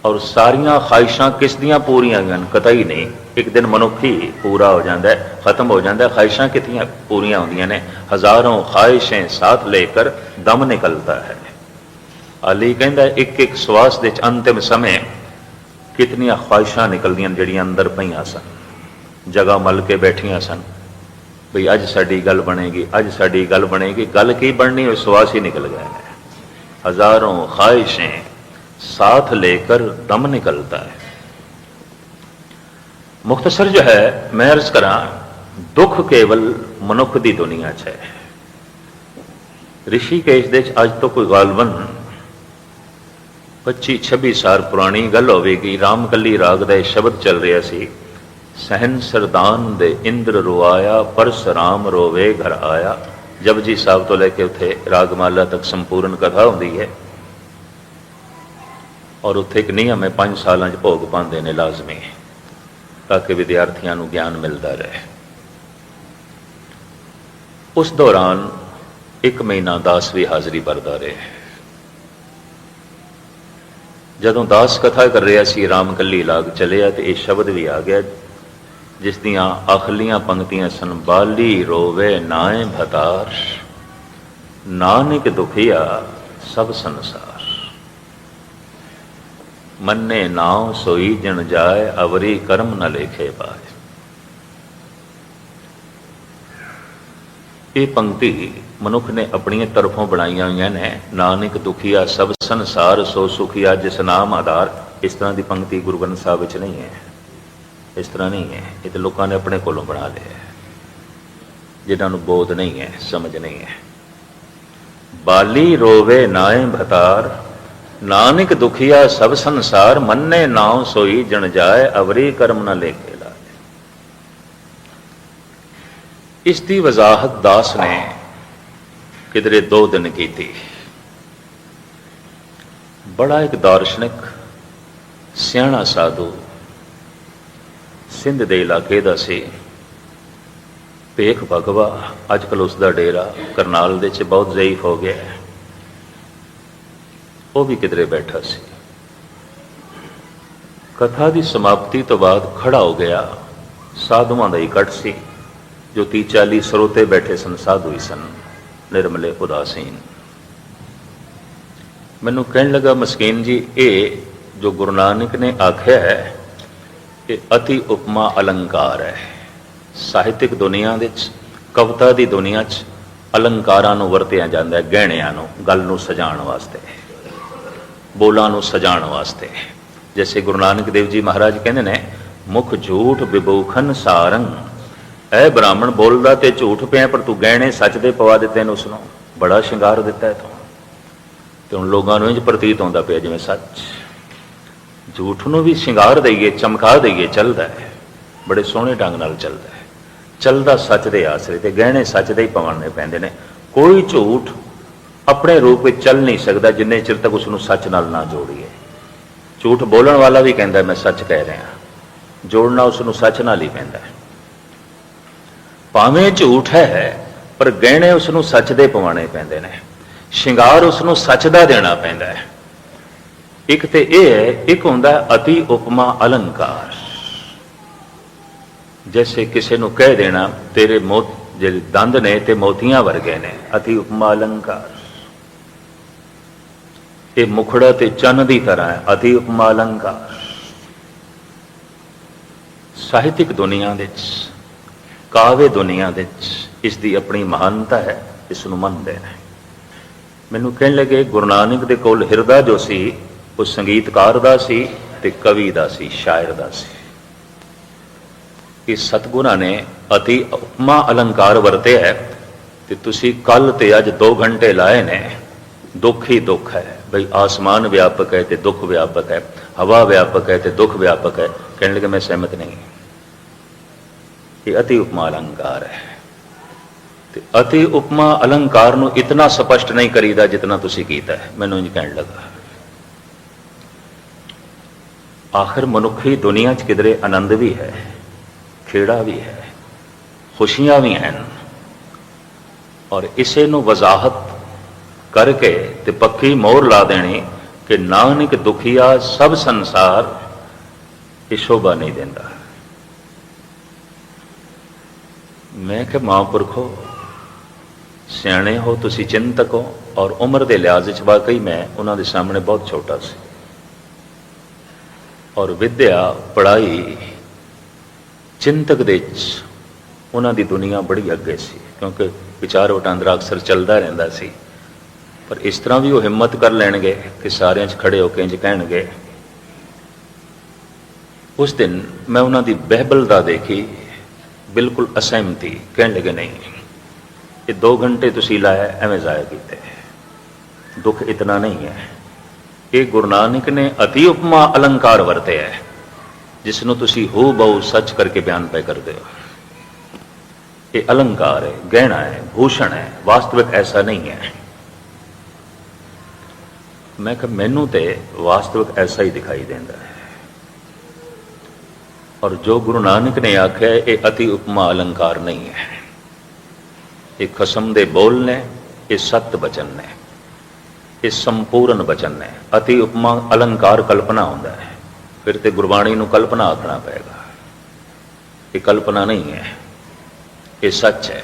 और सारियां ख्वाहिशां किस दियां पूरियां गन? कतई नहीं। एक दिन मनुख ही पूरा हो जाता है, खत्म हो जाता है। ख्वाहिशां कितनियां पूरियां होंदियां ने? हजारों ख्वाहिशें साथ लेकर दम निकलता है। अली कहंदा एक एक श्वास दे अंतिम समय कितनियां ख्वाहिशां निकलदियां जड़ियां अंदर पईयां सन, जगह मल के बैठियां सन, बई अज साडी गल बनेगी, अज साडी गल बनेगी। गल की बननी? वो श्वास ही निकल गए हैं। हजारों ख्वाहिशें साथ लेकर दम निकलता है। मुख्तसर जो है मैं अर्ज करा, दुख केवल मनुख की दुनिया च है। ऋषिकेश दे अज तो कोई गालबन 25-26 साल पुरानी गल होगी। रामकली राग का शब्द चल रहा सी, सहन सरदान दे इंद्र रोआया, परशुराम रोवे घर आया। जपजी साहब तो लैके उत्थे रागमाला तक संपूर्ण कथा होंदी है। और उत्थे एक नियम है, 5 साल भोग पाते ने लाजमी, ताकि विद्यार्थियों को ज्ञान मिलता रहे। उस दौरान 1 महीना दास भी हाज़री भरदा रहे। जदों दास कथा कर रहा सी, रामकली लाग चलिया तो यह शब्द भी आ गया, जिस दियां आखिलियां पंक्तियां सन, बाली रोवे नाए भतार, नानक दुखिया सब संसार, मन्ने नाव सोई जन जाए, अवरी कर्म न लेखे पाए। ये पंक्ति मनुख ने अपनी तरफों बनाई हुई ने। नानक दुखिया सब संसार, सो सुखिया जिस नाम आधार। इस तरह की पंक्ति गुरु ग्रंथ साहब विच नहीं है, इस तरह नहीं है। ये तो लोगों ने अपने कोलों बना लिया, जिन्होंने बोध नहीं है, समझ नहीं है। बाली रोवे नाए भतार, नानक दुखिया सब संसार, मन्ने नाव सोई जन जाए, अवरी कर्म न लेके लाए। इसकी वजाहत दास ने किधरे 2 दिन की थी। बड़ा एक दार्शनिक सियाणा साधु सिंध के इलाके का सी, भेख भगवा। अजकल उसका डेरा करनाल दे च बहुत ज़ईफ हो गया है। वो भी किधरे बैठा सी। कथा की समाप्ति तो बाद खड़ा हो गया। साधुओं का इकट्ठ सी, जो 30-40 सरोते बैठे सन, साधु ही सन, निर्मले उदासीन। मैनू कहन लगा मस्कीन जी, ये जो गुरु नानक ने आख्या है ये अति उपमा अलंकार है। ਸਾਹਿਤਕ ਦੁਨੀਆ ਵਿੱਚ, ਕਵਿਤਾ ਦੀ ਦੁਨੀਆ 'ਚ ਅਲੰਕਾਰਾਂ ਨੂੰ ਵਰਤਿਆ ਜਾਂਦਾ ਹੈ, ਗਹਿਣਿਆਂ ਨੂੰ, ਗੱਲ ਨੂੰ ਸਜਾਉਣ ਵਾਸਤੇ, ਬੋਲਾਂ ਨੂੰ ਸਜਾਉਣ ਵਾਸਤੇ। ਜੈਸੇ ਗੁਰੂ ਨਾਨਕ ਦੇਵ ਜੀ ਮਹਾਰਾਜ ਕਹਿੰਦੇ ਨੇ, ਮੁਖ ਝੂਠ ਵਿਭੂਖਨ ਸਾਰੰਗ, ਐ ਬ੍ਰਾਹਮਣ ਬੋਲਦਾ ਤੇ ਝੂਠ ਪਿਆ, ਪਰ ਤੂੰ ਗਹਿਣੇ ਸੱਚ ਦੇ ਪਵਾ ਦਿੱਤੇ ਨੇ, ਉਸਨੂੰ ਬੜਾ ਸ਼ਿੰਗਾਰ ਦਿੱਤਾ ਹੈ ਤੂੰ। ਤੇ ਹੁਣ ਲੋਕਾਂ ਨੂੰ ਇੰਝ ਪ੍ਰਤੀਤ ਹੁੰਦਾ ਪਿਆ ਜਿਵੇਂ ਸੱਚ, ਝੂਠ ਨੂੰ ਵੀ ਸ਼ਿੰਗਾਰ ਦਈਏ, ਚਮਕਾ ਦਈਏ, ਚੱਲਦਾ ਹੈ, ਬੜੇ ਸੋਹਣੇ ਢੰਗ ਨਾਲ ਚੱਲਦਾ ਹੈ, ਚੱਲਦਾ ਸੱਚ ਦੇ ਆਸਰੇ ਤੇ ਗਹਿਣੇ ਸੱਚ ਦੇ ਹੀ ਪਵਾਉਣੇ ਪੈਂਦੇ ਨੇ। ਕੋਈ ਝੂਠ ਆਪਣੇ ਰੂਪ ਵਿੱਚ ਚੱਲ ਨਹੀਂ ਸਕਦਾ ਜਿੰਨੇ ਚਿਰ ਤੱਕ ਉਸ ਨੂੰ ਸੱਚ ਨਾਲ ਨਾ ਜੋੜੀਏ। ਝੂਠ ਬੋਲਣ ਵਾਲਾ ਵੀ ਕਹਿੰਦਾ ਮੈਂ ਸੱਚ ਕਹਿ ਰਿਹਾ, ਜੋੜਨਾ ਉਸ ਨੂੰ ਸੱਚ ਨਾਲ ਹੀ ਪੈਂਦਾ। ਭਾਵੇਂ ਝੂਠ ਹੈ ਪਰ ਗਹਿਣੇ ਉਸ ਨੂੰ ਸੱਚ ਦੇ ਪਵਾਉਣੇ ਪੈਂਦੇ ਨੇ, ਸ਼ਿੰਗਾਰ ਉਸ ਨੂੰ ਸੱਚ ਦਾ ਦੇਣਾ ਪੈਂਦਾ ਹੈ। ਇੱਕ ਤੇ ਇਹ ਹੈ, ਇੱਕ ਹੁੰਦਾ ਅਤੀ ਉਪਮਾ ਅਲੰਕਾਰ। जैसे किसी ਨੂੰ ਕਹਿ ਦੇਣਾ ਤੇਰੇ ਜਿਹੜੇ ਦੰਦ ਨੇ ਤੇ ਮੋਤੀਆਂ ਵਰਗੇ ਨੇ, ਅਤੀ ਉਪਮਾ ਅਲੰਕਾਰ। ਇਹ ਮੁਖੜਾ ਤੇ ਚੰਨ ਦੀ ਤਰ੍ਹਾਂ ਹੈ, ਅਤੀ ਉਪਮਾ ਅਲੰਕਾਰ। ਸਾਹਿਤਿਕ ਦੁਨੀਆ ਵਿੱਚ, ਕਾਵਿ ਦੁਨੀਆ ਵਿੱਚ ਇਸ ਦੀ ਆਪਣੀ ਮਹਾਨਤਾ ਹੈ, ਇਸ ਨੂੰ ਮੰਨਦੇ ਨੇ। ਮੈਨੂੰ ਕਹਿਣ ਲੱਗੇ ਗੁਰੂ ਨਾਨਕ ਦੇ ਕੋਲ ਹਿਰਦਾ ਜੋ ਸੀ ਉਹ ਸੰਗੀਤਕਾਰ ਦਾ ਸੀ ਤੇ ਕਵੀ ਦਾ ਸੀ, ਸ਼ਾਇਰ ਦਾ ਸੀ। ਕਿ ਸਤਿਗੁਰਾਂ ਨੇ ਅਤੀ ਉਪਮਾ ਅਲੰਕਾਰ ਵਰਤੇ ਹੈ ਤੇ ਤੁਸੀਂ ਕੱਲ ਤੇ ਅੱਜ 2 ਘੰਟੇ ਲਾਏ ਨੇ, ਦੁੱਖ ਹੀ ਦੁੱਖ ਹੈ ਬਈ, ਆਸਮਾਨ ਵਿਆਪਕ ਹੈ ਤੇ ਦੁੱਖ ਵਿਆਪਕ ਹੈ, ਹਵਾ ਵਿਆਪਕ ਹੈ ਤੇ ਦੁੱਖ ਵਿਆਪਕ ਹੈ। ਕਹਿਣ ਲੱਗੇ ਮੈਂ ਸਹਿਮਤ ਨਹੀਂ, ਇਹ ਅਤੀ ਉਪਮਾ ਅਲੰਕਾਰ ਹੈ। ਤੇ ਅਤੀ ਉਪਮਾ ਅਲੰਕਾਰ ਨੂੰ ਇਤਨਾ ਸਪਸ਼ਟ ਨਹੀਂ ਕਰੀਦਾ ਜਿਤਨਾ ਤੁਸੀਂ ਕੀਤਾ ਹੈ। ਮੈਨੂੰ ਇੰਝ ਕਹਿਣ ਲੱਗਾ, ਆਖਿਰ ਮਨੁੱਖੀ ਦੁਨੀਆ 'ਚ ਕਿਧਰੇ ਆਨੰਦ ਵੀ ਹੈ, ਖੇੜਾ ਵੀ ਹੈ, ਖੁਸ਼ੀਆਂ ਵੀ ਹਨ, ਔਰ ਇਸੇ ਨੂੰ ਵਜ਼ਾਹਤ ਕਰਕੇ ਤੇ ਪੱਕੀ ਮੋਹਰ ਲਾ ਦੇਣੀ ਕਿ ਨਾਨਕ ਦੁਖੀਆ ਸਭ ਸੰਸਾਰ ਇਹ ਸ਼ੋਭਾ ਨਹੀਂ ਦਿੰਦਾ। ਮੈਂ ਕਿ ਮਹਾਂਪੁਰਖੋ ਸਿਆਣੇ ਹੋ ਤੁਸੀਂ, ਚਿੰਤਕ ਹੋ, ਔਰ ਉਮਰ ਦੇ ਲਿਹਾਜ਼ ਵਿੱਚ ਵਾਕਈ ਮੈਂ ਉਹਨਾਂ ਦੇ ਸਾਹਮਣੇ ਬਹੁਤ ਛੋਟਾ ਸੀ, ਔਰ ਵਿਦਿਆ ਪੜ੍ਹਾਈ ਚਿੰਤਕ ਦੇ ਵਿੱਚ ਉਹਨਾਂ ਦੀ ਦੁਨੀਆ ਬੜੀ ਅੱਗੇ ਸੀ, ਕਿਉਂਕਿ ਵਿਚਾਰ ਵਟਾਂਦਰਾ ਅਕਸਰ ਚੱਲਦਾ ਰਹਿੰਦਾ ਸੀ। ਪਰ ਇਸ ਤਰ੍ਹਾਂ ਵੀ ਉਹ ਹਿੰਮਤ ਕਰ ਲੈਣਗੇ ਕਿ ਸਾਰਿਆਂ 'ਚ ਖੜੇ ਹੋ ਕੇ ਇੰਝ ਕਹਿਣਗੇ। ਉਸ ਦਿਨ ਮੈਂ ਉਹਨਾਂ ਦੀ ਬਹਿਬਲਤਾ ਦੇਖੀ, ਬਿਲਕੁਲ ਅਸਹਿਮਤੀ। ਕਹਿਣ ਲੱਗੇ ਨਹੀਂ, ਇਹ 2 ਘੰਟੇ ਤੁਸੀਂ ਲਾਇਆ ਐਵੇਂ ਜ਼ਾਇਆ ਕੀਤੇ, ਦੁੱਖ ਇਤਨਾ ਨਹੀਂ ਹੈ। ਇਹ ਗੁਰੂ ਨਾਨਕ ਨੇ ਅਤੀ ਉਪਮਾ ਅਲੰਕਾਰ ਵਰਤਿਆ ਹੈ, ਜਿਸ ਨੂੰ ਤੁਸੀਂ ਹੂ ਬਹੁ ਸੱਚ ਕਰਕੇ ਬਿਆਨ ਪੈ ਕਰਦੇ ਹੋ। ਇਹ ਅਲੰਕਾਰ ਹੈ, ਗਹਿਣਾ ਹੈ, ਭੂਸ਼ਣ ਹੈ, ਵਾਸਤਵਿਕ ਐਸਾ ਨਹੀਂ ਹੈ। ਮੈਂ ਕਿਹਾ ਮੈਨੂੰ ਤੇ ਵਾਸਤਵਿਕ ਐਸਾ ਹੀ ਦਿਖਾਈ ਦਿੰਦਾ ਹੈ, ਔਰ ਜੋ ਗੁਰੂ ਨਾਨਕ ਨੇ ਆਖਿਆ ਇਹ ਅਤੀ ਉਪਮਾ ਅਲੰਕਾਰ ਨਹੀਂ ਹੈ। ਇਹ ਖਸਮ ਦੇ ਬੋਲ ਨੇ, ਇਹ ਸਤ ਬਚਨ ਨੇ, ਇਹ ਸੰਪੂਰਨ ਬਚਨ ਨੇ। ਅਤੀ ਉਪਮਾ ਅਲੰਕਾਰ ਕਲਪਨਾ ਹੁੰਦਾ ਹੈ, ਫਿਰ ਤੇ ਗੁਰਬਾਣੀ ਨੂੰ ਕਲਪਨਾ ਆਖਣਾ ਪਏਗਾ। ਇਹ ਕਲਪਨਾ ਨਹੀਂ ਹੈ, ਇਹ ਸੱਚ ਹੈ।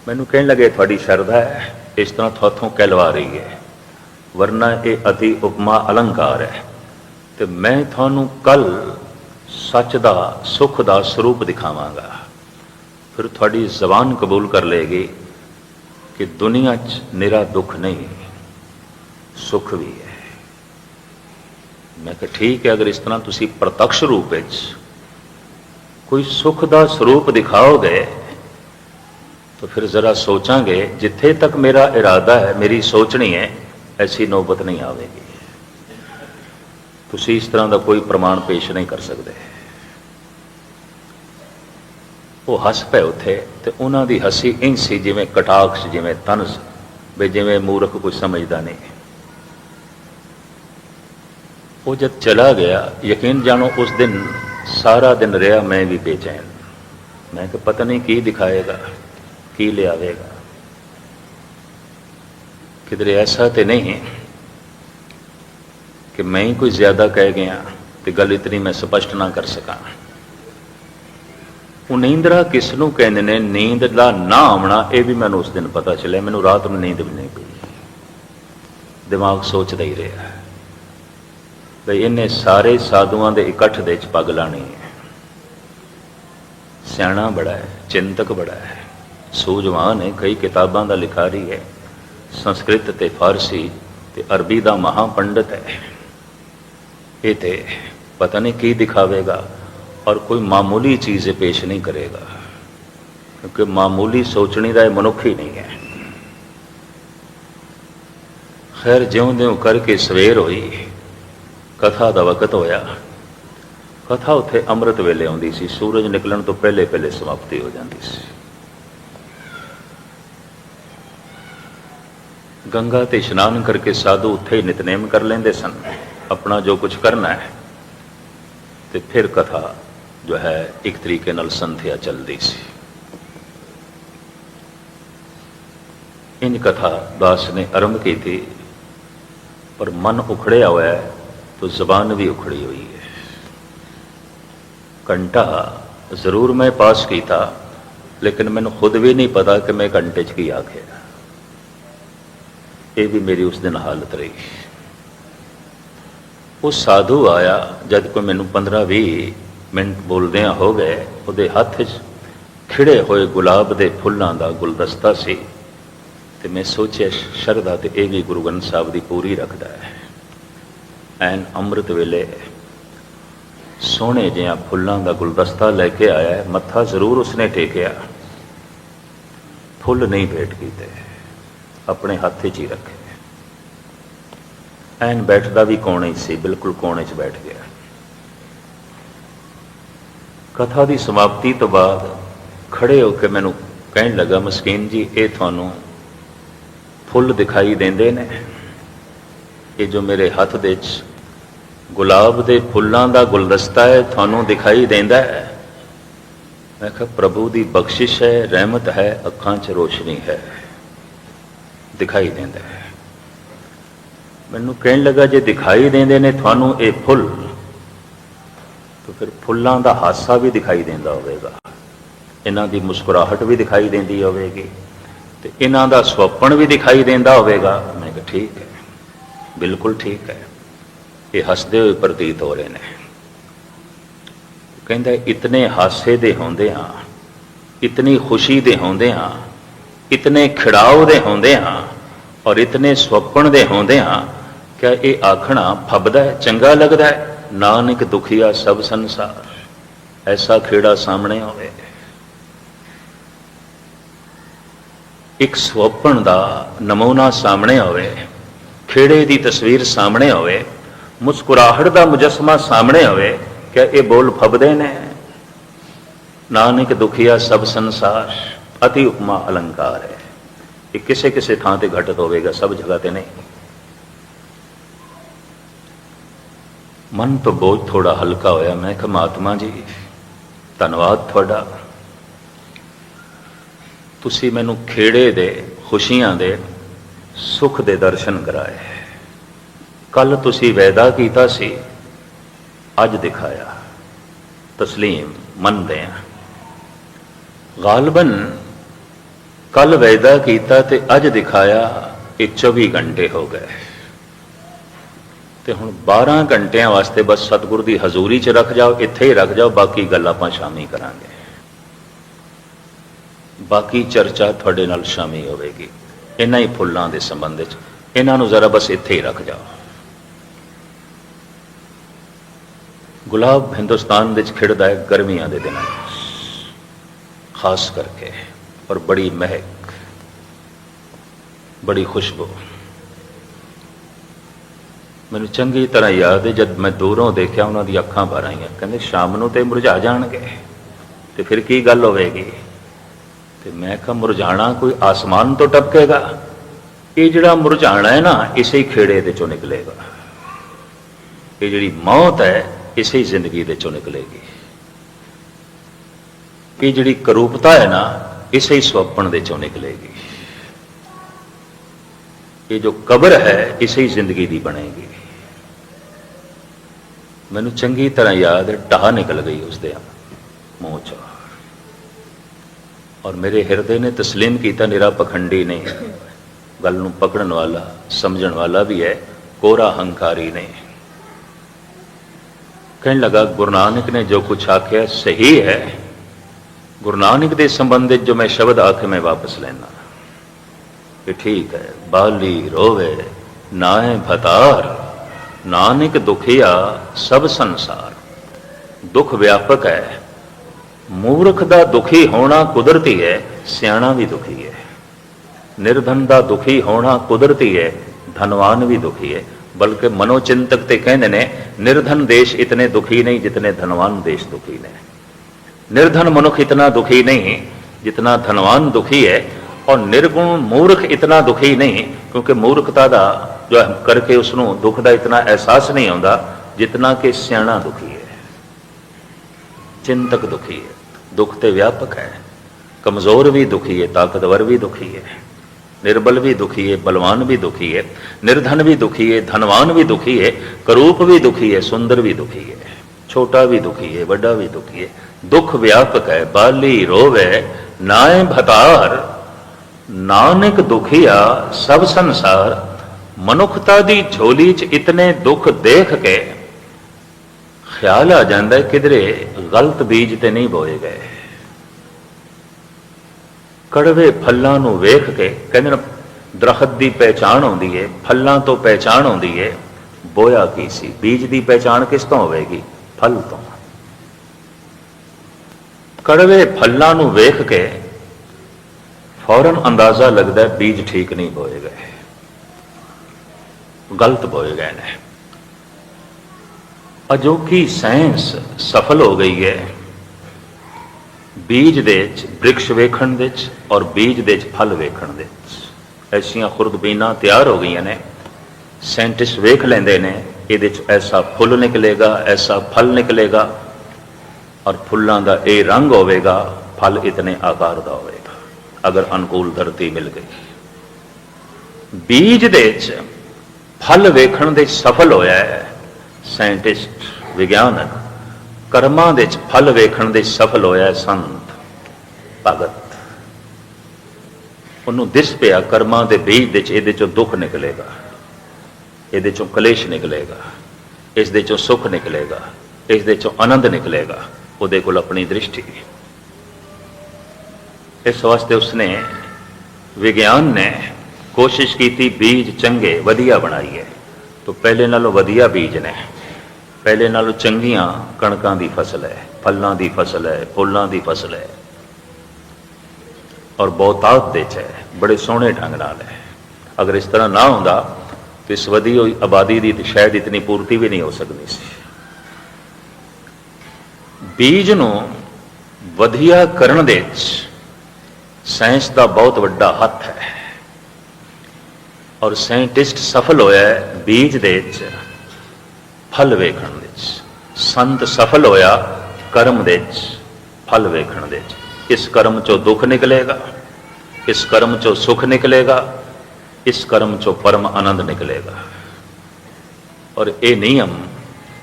ਮੈਨੂੰ ਕਹਿਣ ਲੱਗੇ ਤੁਹਾਡੀ ਸ਼ਰਧਾ ਹੈ, ਇਸ ਤਰ੍ਹਾਂ ਤੁਹਾਥੋਂ ਕਹਿਲਵਾ ਰਹੀ ਹੈ, ਵਰਨਾ ਇਹ ਅਤੀ ਉਪਮਾ ਅਲੰਕਾਰ ਹੈ। ਤੇ ਮੈਂ ਤੁਹਾਨੂੰ ਕੱਲ ਸੱਚ ਦਾ, ਸੁੱਖ ਦਾ ਸਰੂਪ ਦਿਖਾਵਾਂਗਾ, ਫਿਰ ਤੁਹਾਡੀ ਜ਼ਬਾਨ ਕਬੂਲ ਕਰ ਲਏਗੀ ਕਿ ਦੁਨੀਆ 'ਚ ਨਿਰਾ ਦੁੱਖ ਨਹੀਂ, ਸੁੱਖ ਵੀ ਹੈ। ਮੈਂ ਕਿਹਾ ਠੀਕ ਹੈ, ਅਗਰ ਇਸ ਤਰ੍ਹਾਂ ਤੁਸੀਂ ਪ੍ਰਤੱਖ ਰੂਪ ਵਿੱਚ ਕੋਈ ਸੁੱਖ ਦਾ ਸਰੂਪ ਦਿਖਾਓਗੇ ਤਾਂ ਫਿਰ ਜ਼ਰਾ ਸੋਚਾਂਗੇ। ਜਿੱਥੇ ਤੱਕ ਮੇਰਾ ਇਰਾਦਾ ਹੈ, ਮੇਰੀ ਸੋਚਣੀ ਹੈ, ਐਸੀ ਨੌਬਤ ਨਹੀਂ ਆਵੇਗੀ। ਤੁਸੀਂ ਇਸ ਤਰ੍ਹਾਂ ਦਾ ਕੋਈ ਪ੍ਰਮਾਣ ਪੇਸ਼ ਨਹੀਂ ਕਰ ਸਕਦੇ। ਉਹ ਹੱਸ ਪਏ ਉੱਥੇ, ਤੇ ਉਹਨਾਂ ਦੀ ਹੱਸੀ ਇੰਝ ਸੀ ਜਿਵੇਂ ਕਟਾਕਸ਼, ਜਿਵੇਂ ਤਨਸ, ਵੀ ਜਿਵੇਂ ਮੂਰਖ ਕੁਝ ਸਮਝਦਾ ਨਹੀਂ। ਉਹ ਜਦ ਚਲਾ ਗਿਆ, ਯਕੀਨ ਜਾਣੋ ਉਸ ਦਿਨ ਸਾਰਾ ਦਿਨ ਰਿਹਾ ਮੈਂ ਵੀ ਬੇਚੈਨ। ਮੈਂ ਕਿ ਪਤਾ ਨਹੀਂ ਕੀ ਦਿਖਾਏਗਾ, ਕੀ ਲਿਆਵੇਗਾ। ਕਿਧਰੇ ਐਸਾ ਤੇ ਨਹੀਂ ਕਿ ਮੈਂ ਹੀ ਕੋਈ ਜ਼ਿਆਦਾ ਕਹਿ ਗਿਆ ਤੇ ਗੱਲ ਇਤਨੀ ਮੈਂ ਸਪਸ਼ਟ ਨਾ ਕਰ ਸਕਾਂ। ਉਹ ਨੀਂਦਰਾ ਕਿਸ ਨੂੰ ਕਹਿੰਦੇ ਨੇ, ਨੀਂਦ ਦਾ ਨਾ ਆਉਣਾ, ਇਹ ਵੀ ਮੈਨੂੰ ਉਸ ਦਿਨ ਪਤਾ ਚੱਲਿਆ। ਮੈਨੂੰ ਰਾਤ ਨੂੰ ਨੀਂਦ ਵੀ ਨਹੀਂ ਪਈ, दिमाग सोचता ही रहा बई इन्हें सारे साधुआं दे इकट्ठ दे च पग लानी है। सियाणा बड़ा है, चिंतक बड़ा है, सूझवान है, कई किताबां दा लिखारी है, संस्कृत ते फारसी ते अरबी दा महापंडित है। ये ते पता नहीं की दिखावेगा और कोई मामूली चीज़ पेश नहीं करेगा, क्योंकि मामूली सोचने का मनुख ही नहीं है। खैर ज्यों त्यों करके सवेर हुई, कथा का वकत होया। कथा उत्थे अमृत वेले आउंदी सी, सूरज निकलण तो पहले पहले समाप्ति हो जाती सी। गंगा ते इशनान करके साधु उत्थे ही नितनेम कर लेंदे सन, अपना जो कुछ करना है, तो फिर कथा जो है एक तरीके नाल संध्या चलती सी। इन कथा दास ने आरंभ की थी, पर मन उखड़िया हुआ है तो जबान भी उखड़ी हुई है। घंटा जरूर मैं पास किया, लेकिन मैंने खुद भी नहीं पता कि मैं घंटे च की आखिया। ये भी मेरी उस दिन हालत रही। वो साधु आया जब कोई मैनू 15-20 मिनट बोलदिया हो गए, वो हथ खिड़े हुए गुलाब के फुलों का गुलदस्ता सी, तो मैं सोचा शरधा तो यह भी गुरु ग्रंथ साहब की पूरी रखता है। एन अमृत वेले सोहने जिहा फुलों का गुलदस्ता लैके आया है, मत्था जरूर उसने टेकिया, फुल नहीं भेंट किए, अपने हाथ च ही रखे। एन बैठता भी कोने से, बिल्कुल कोने च बैठ गया। कथा की समाप्ति तो बाद खड़े होकर मैनू कहन लगा, मस्कीन जी ये थानू फुल दिखाई देंदे ने, ये जो मेरे हाथ दे गुलाब के फुलों का गुलदस्ता है थानू दिखाई देंदा है? मैं कहा प्रभु की बख्शिश है, रहमत है, अखां च रोशनी है, दिखाई देंदा है। मैनू कहन लगा जे दिखाई देंदे ने थानू ये फुल, तो फिर फुलों का हासा भी दिखाई देंदा होवेगा, इन्हां दी मुस्कुराहट भी दिखाई देंदी होवेगी, तो इन्हां दा स्वप्न भी दिखाई देंदा होवेगा। मैं कहा ठीक है, बिल्कुल ठीक है, ये हसदे हुए प्रतीत हो रहे हैं। कहंदा इतने हासे दे होंदे हाँ, इतनी खुशी दे होंदे हाँ, इतने खिड़ाव दे होंदे हाँ और इतने स्वप्न दे होंदे हाँ, क्या ये आखना फबदा है, चंगा लगता है? नानक दुखिया सब संसार, ऐसा खेड़ा सामने होवे, एक स्वप्न का नमूना सामने होवे, खेड़े की तस्वीर सामने होवे, मुस्कुराहट का मुजस्मा सामने होवे, क्या ये बोल फबदे ने? नानक दुखिया सब संसार अति उपमा अलंकार है। ये किसे किसे थां ते घटित होवेगा, सब जगह ते नहीं। मन तो बोझ थोड़ा हल्का होया। मैं कहा महात्मा जी धन्यवाद थोड़ा, तुसी मैनू खेड़े दे खुशियां दे सुख दे दर्शन कराए। कल तुसी वैदा कीता सी, अज दिखाया, तस्लीम मनदे हैं। गालबन कल वैदा कीता ते अज दिखाया, ये 24 घंटे हो गए, तो हुण 12 घंटिया वास्ते बस सतगुर की हजूरी च रख जाओ, इत्थे ही रख जाओ, बाकी गल आपां शामी करांगे, बाकी चर्चा थोड़े नाल शामी होवेगी। इन्हां ही फुल्लां दे संबंध च इन्हां नूं जरा बस इत्थे ही रख जाओ। गुलाब हिंदुस्तान विच खिड़दा है गर्मियां दे दिनां खास करके, और बड़ी महक, बड़ी खुशबू। मैनूं चंगी तरह याद है जब मैं दूरों देखा, उन्हां दी अखां भर आईयां, कहंदे शाम नूं ते मुरझा जाणगे, ते फिर की गल होवेगी? ते मैं कहा मुरझाना कोई आसमान तो टपकेगा, ये जिहड़ा मुरझाना है ना, इसे ही खेड़े दे चों निकलेगा। ये जिहड़ी मौत है, इसे ही जिंदगी दे चों निकलेगी। ये जिहड़ी करूपता है ना, इसे ही स्वप्न दे चों निकलेगी। ये जो कब्र है, इसे ही जिंदगी दी बनेगी। मैनूं चंगी तरह याद है, ढाह निकल गई उसदे मूँह चों, और मेरे हिरदे ने तस्लीम किया निरा पखंडी नहीं, गल नूं पकड़न वाला समझण वाला भी है, कोरा हंकारी नहीं। कहने लगा गुरु नानक ने जो कुछ आख्या सही है, गुरु नानक के संबंधित जो मैं शब्द आखे मैं वापस लेना कि ठीक है। बाली रोवे नाए भतार, नानक दुखिया सब संसार। दुख व्यापक है, मूर्ख दा दुखी होना कुदरती है, सियाणा भी दुखी है। निर्धन दा दुखी होना कुदरती है, धनवान भी दुखी है। बल्कि मनोचिंतक ते कहते ने निर्धन देश इतने दुखी नहीं जितने धनवान देश दुखी ने। निर्धन मनुख इतना दुखी नहीं जितना धनवान दुखी है, और निर्गुण मूर्ख इतना दुखी नहीं, क्योंकि मूर्खता दा जो करके उसनों दुख का इतना एहसास नहीं आता जितना कि सियाणा दुखी है, चिंतक दुखी है। दुख तो व्यापक है, कमजोर भी दुखी है, ताकतवर भी दुखी है, निर्बल भी दुखी है, बलवान भी दुखी है, निर्धन भी दुखी है, धनवान भी दुखी है, करूप भी दुखी है, सुंदर भी दुखी है, छोटा भी दुखी है, बड़ा भी दुखी है। दुख व्यापक है। बाली रोवे नाए भतार, नानक दुखिया सब संसार। मनुखता दी झोली च इतने दुख देख के ख्याल आ जाता है किधरे गलत बीज ते नहीं बोए गए। कड़वे फलों नूं वेख के कहते दरखत की पहचान आती है, फलों तो पहचान आती है, बोया की सी। बीज की पहचान किस तो होगी? फल तो। कड़वे फलों नूं वेख के फौरन अंदाजा लगता है बीज ठीक नहीं बोए गए, गलत बोए गए ने। अजोकी साइंस सफल हो गई है बीज दे वृक्ष वेखण दे और बीज दे फल वेखण दे। ऐसिया खुरदबीना तैयार हो गई ने, साइंटिस्ट वेख लेंदे ने ये ऐसा फुल निकलेगा, ऐसा फल निकलेगा, और फुलों का यह रंग होगा, फल इतने आकार का होगा अगर अनुकूल धरती मिल गई। बीज दे फल वेखण दे सफल होया है साइंटिस्ट विज्ञानक, कर्मां दे फल वेखण दे सफल होया है संत भगत। उन्होंने दिस पिया कर्मां दे बीज दे इहदे चों दुख निकलेगा, इहदे चों कलेश निकलेगा, इस दे चों सुख निकलेगा, इस दे चों आनंद निकलेगा। उहदे कोल अपनी दृष्टि। इस वास्ते उसने विज्ञान ने कोशिश की थी बीज चंगे वधिया बनाई है। तो पहले नालों वधिया बीज ने, पहले नालों चंगियां कणकां दी फसल है, फलों की फसल है, फुलों की फसल है, और बहुतात दे है, बड़े सोहने ढंग नाल है। अगर इस तरह ना होंदा तो इस वधी हुई आबादी की शायद इतनी पूर्ति भी नहीं हो सकती सी। बीज नूं वधिया करन दे साइंस का बहुत बड़ा हथ है, और साइंटिस्ट सफल होया है बीज दे फल वेखण दे। संत सफल होया कर्म दे फल वेखण दे। इस कर्म चो दुख निकलेगा, इस कर्म चो सुख निकलेगा, इस कर्म चो परम आनंद निकलेगा। और ये नियम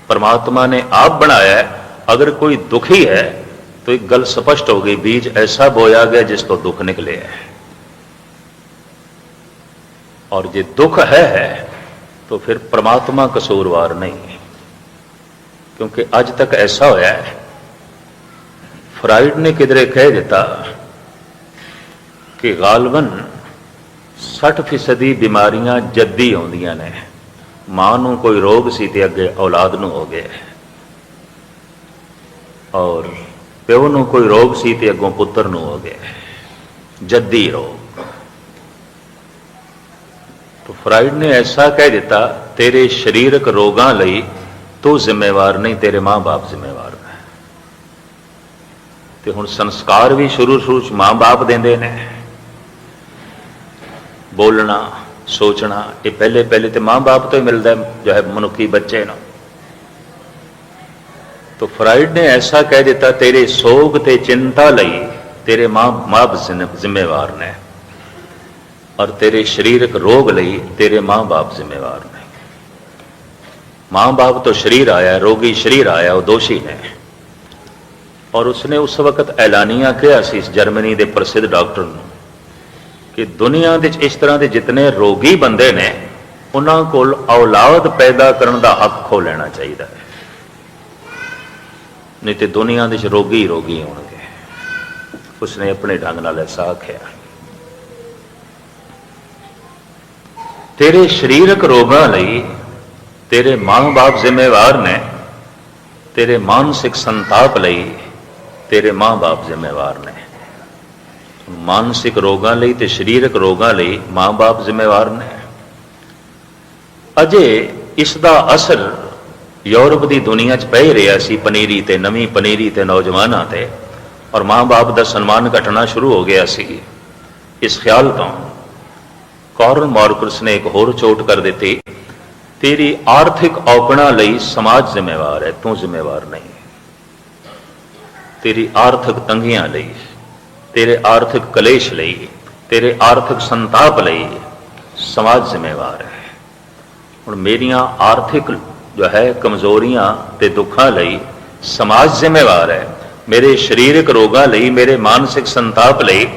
परमात्मा ने आप बनाया है। अगर कोई दुखी है तो एक गल स्पष्ट हो गई, बीज ऐसा बोया गया जिसको दुख निकले है। और जे दुख है तो फिर परमात्मा कसूरवार नहीं, क्योंकि आज तक ऐसा होया है। फ्राइड ने किधरे कह दिता कि गालबन 60% बीमारियां जद्दी आउंदियां ने। मां नूं कोई रोग सी ते अगे औलाद नूं हो गया, और प्यो नूं कोई रोग सी ते अगों पुत्र नूं हो गया, जद्दी रोग। तो फ्राइड ने ऐसा कह दिता, तेरे शरीरक रोगां लई तू जिम्मेवार नहीं, तेरे मां बाप जिम्मेवार है। तो हुण संस्कार भी शुरू च मां बाप देंदे ने। बोलना सोचना ये पहले पहले तो मां बाप तो ही मिलता है, जो है मनुखी बच्चे ना। तो फ्राइड ने ऐसा कह दिता, तेरे सोग ते चिंता लई तेरे मां बाप जिम्मेवार ने, और तेरे शरीरक रोग लई तेरे मां बाप जिम्मेवार ने। मां बाप तो शरीर आया, रोगी शरीर आया, वो दोषी ने। और उसने उस वक्त ऐलानिया कहा सी जर्मनी के प्रसिद्ध डॉक्टर कि दुनिया दे इस तरह के जितने रोगी बंदे ने उन्हां कोल औलाद पैदा करने का हक खो लेना चाहिए, नहीं तो दुनिया दे रोगी रोगी होंगे। उसने अपने ढंग नाल ऐसा आख्या। तेरे शरीरक रोगों लई तेरे मां बाप जिम्मेवार ने, तेरे मानसिक संताप लई तेरे मां बाप जिम्मेवार ने। मानसिक रोगों लई ते शरीरक रोगों लई मां बाप जिम्मेवार ने। अजे इसका असर यूरोप की दुनिया च पै रहा सी, पनीरी ते नवी पनीरी ते नौजवानों ते, और मां बाप का सन्मान घटना शुरू हो गया सी। इस ख्याल तो कार्ल मार्क्स ने एक होर चोट कर दी, तेरी आर्थिक औकड़ा लई समाज जिम्मेवार है, तू जिम्मेवार नहीं। तेरी आर्थिक तंगियां लई, तेरे आर्थिक कलेश लई, तेरे आर्थिक संताप लई समाज जिम्मेवार है। हुण मेरियां आर्थिक जो है कमजोरियां ते दुखां लई समाज जिम्मेवार है, मेरे शरीरक रोगां लई, मेरे मानसिक संताप लई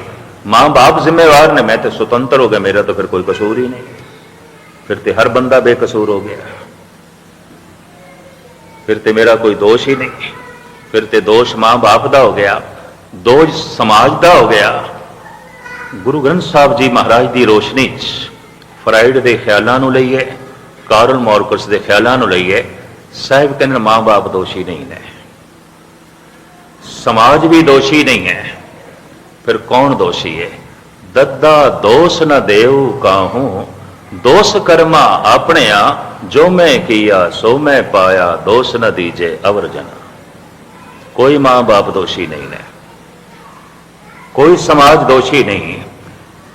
मां बाप जिम्मेवार ने। मैं तो स्वतंत्र हो गया, मेरा तो फिर कोई कसूर ही नहीं, फिर तो हर बंदा बेकसूर हो गया, फिर तो मेरा कोई दोष ही नहीं, फिर तो दोष मां बाप का हो गया, दोष समाज का हो गया। गुरु ग्रंथ साहब जी महाराज की रोशनी फ्राइड के ख्यालों को लईए, कार्ल मार्क्स के ख्यालों को लईए, साहब कहते मां बाप दोषी नहीं है, समाज भी दोषी नहीं है, फिर कौन दोषी है? दद्दा दोष न देव काहूं, दोष कर्मा अपने जो मैं किया सो मैं पाया, दोष न दीजे अवर जना। कोई मां बाप दोषी नहीं है, कोई समाज दोषी नहीं,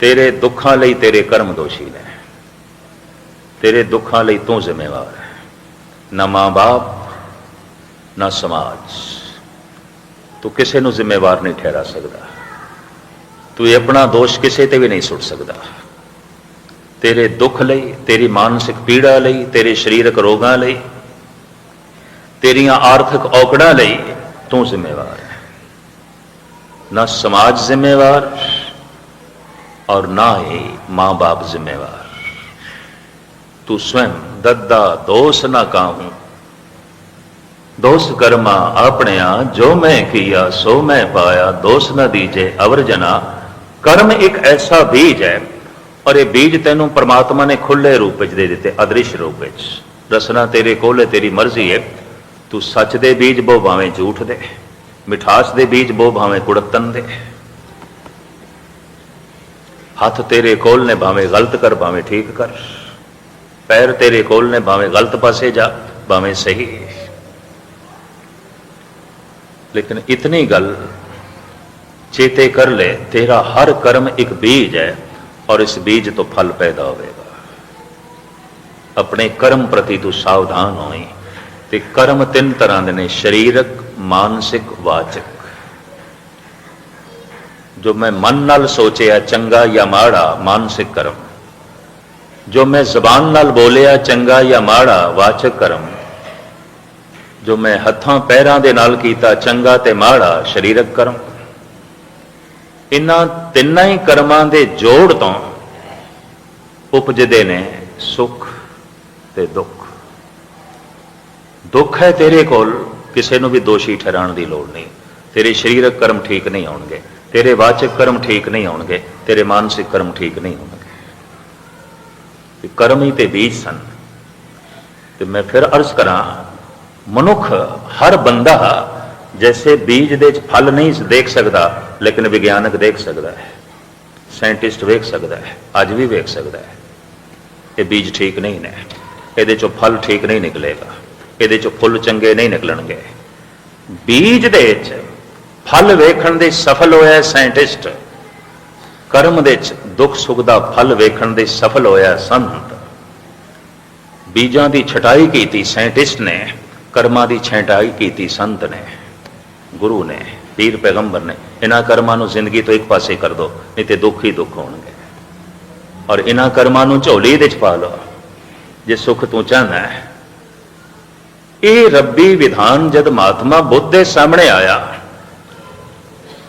तेरे दुखों लई तेरे कर्म दोषी ने, तेरे दुखों लई तू जिम्मेवार है। ना मां बाप ना समाज, तू किसी को जिम्मेवार नहीं ठहरा सकता, तू अपना दोष किसी ते भी नहीं सुट सकता। तेरे दुख लई, तेरी मानसिक पीड़ा लई, तेरे शरीरक रोगां लई, तेरियां आर्थिक औकड़ां लई तू जिम्मेवार है। ना समाज जिम्मेवार और ना ही मां बाप जिम्मेवार, तू स्वयं। दद्दा दोष ना काहूं, दोष कर्मा अपने जो मैं किया सो मैं पाया, दोष न दीजे अवर जना। कर्म एक ऐसा बीज है, और ये बीज तेनों परमात्मा ने खुले रूप दे दिते, अदृश्य रूप। रसना तेरे कोल है, तेरी मर्जी है, तू सच दे बीज बो भावें झूठ दे, मिठास दे बीज बो भावें कुड़तन दे। हाथ तेरे कोल ने, भावें गलत कर भावें ठीक कर, पैर तेरे कोल ने, भावें गलत पासे जा भावें सही। लेकिन इतनी गल चेते कर ले, तेरा हर कर्म एक बीज है, और इस बीज तो फल पैदा होगा। अपने कर्म प्रति तू सावधान होई। ते कर्म तीन तरह के ने, शरीरक, मानसिक, वाचक। जो मैं मन नाल सोचिया चंगा या माड़ा, मानसिक कर्म। जो मैं जबान नाल बोलिया चंगा या माड़ा, वाचक कर्म। जो मैं हत्थां पैरां दे नाल कीता चंगा ते माड़ा, शरीरक कर्म। इन्हां तिन्नां ही कर्मां दे जोड़ तो उपजदे ने सुख ते दुख। दुख है तेरे कोल, किसी को भी दोषी ठहराने की लोड़ नहीं। तेरे शरीरक कर्म ठीक नहीं होंगे, तेरे वाचक कर्म ठीक नहीं होंगे, तेरे मानसिक कर्म ठीक नहीं होंगे। कर्म ही ते बीज सन। तो मैं फिर अर्ज करा, मनुख हर बंदा जैसे बीज दे फल नहीं देख सकता, लेकिन विज्ञानक देख सकता है, साइंटिस्ट वेख सकता है, अज भी वेख सकता है। ये बीज ठीक नहीं ने, ये चो फल ठीक नहीं निकलेगा, ये चो फुल चंगे नहीं निकलणगे। बीज दे फल वेखण दे सफल होया साइंटिस्ट, कर्म दे दुख सुख का फल वेखण दे सफल होया संत। बीजां की छटाई की साइंटिस्ट ने, कर्मां की छटाई की संत ने, गुरु ने, पीर पैगंबर ने। इन्हां कर्मां नूं जिंदगी तो एक पासे कर दो, नहीं तो दुख ही दुख होणगे। और इन्हां कर्मां नूं झोली दे च पा लो जे सुख तू चाहना है। ये रब्बी विधान जद महात्मा बुद्ध के सामने आया,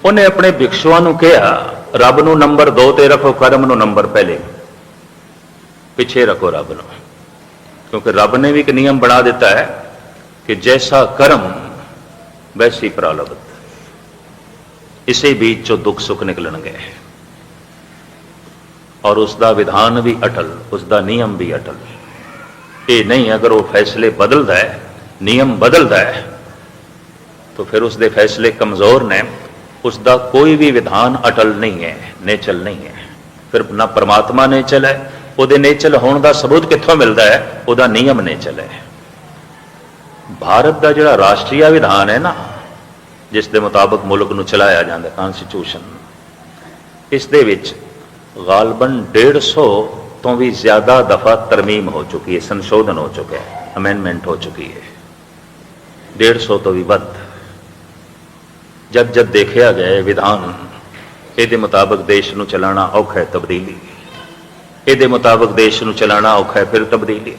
उन्हें अपने भिक्षुआं नूं कहा, रब नूं नंबर 2 ते रखो, कर्म नूं नंबर पहले पिछे रखो रब नूं, क्योंकि रब ने भी एक नियम बना दिता है कि जैसा कर्म वैसी प्रारब्ध, इसे बीच चो दुख सुख निकलणगे। और उसका विधान भी अटल, उसका नियम भी अटल। ये नहीं अगर वो फैसले बदलता है, नियम बदलता है, तो फिर उसके फैसले कमजोर ने, उसका कोई भी विधान अटल नहीं है, नेचल नहीं है। फिर ना परमात्मा नेचल है, ਉਹਦੇ नेचल होने का सबूत कितों मिलता है, ਉਹਦਾ नियम नेचल है। भारत का जिहड़ा राष्ट्रीय विधान है ना, जिस दे मुताबिक मुल्क नूं चलाया जाता, कॉन्स्टिट्यूशन, इस दे विच गालबन 150 तो भी ज्यादा दफा तरमीम हो चुकी है, संशोधन हो चुका है, अमेंडमेंट हो चुकी है, 150 तो भी वध। जब जब देखा गया विधान, ये मुताबिक देश नूं चलाना औखा है, तब्दीली ये मुताबिक देश नूं चलाना औखा है, फिर तब्दीली।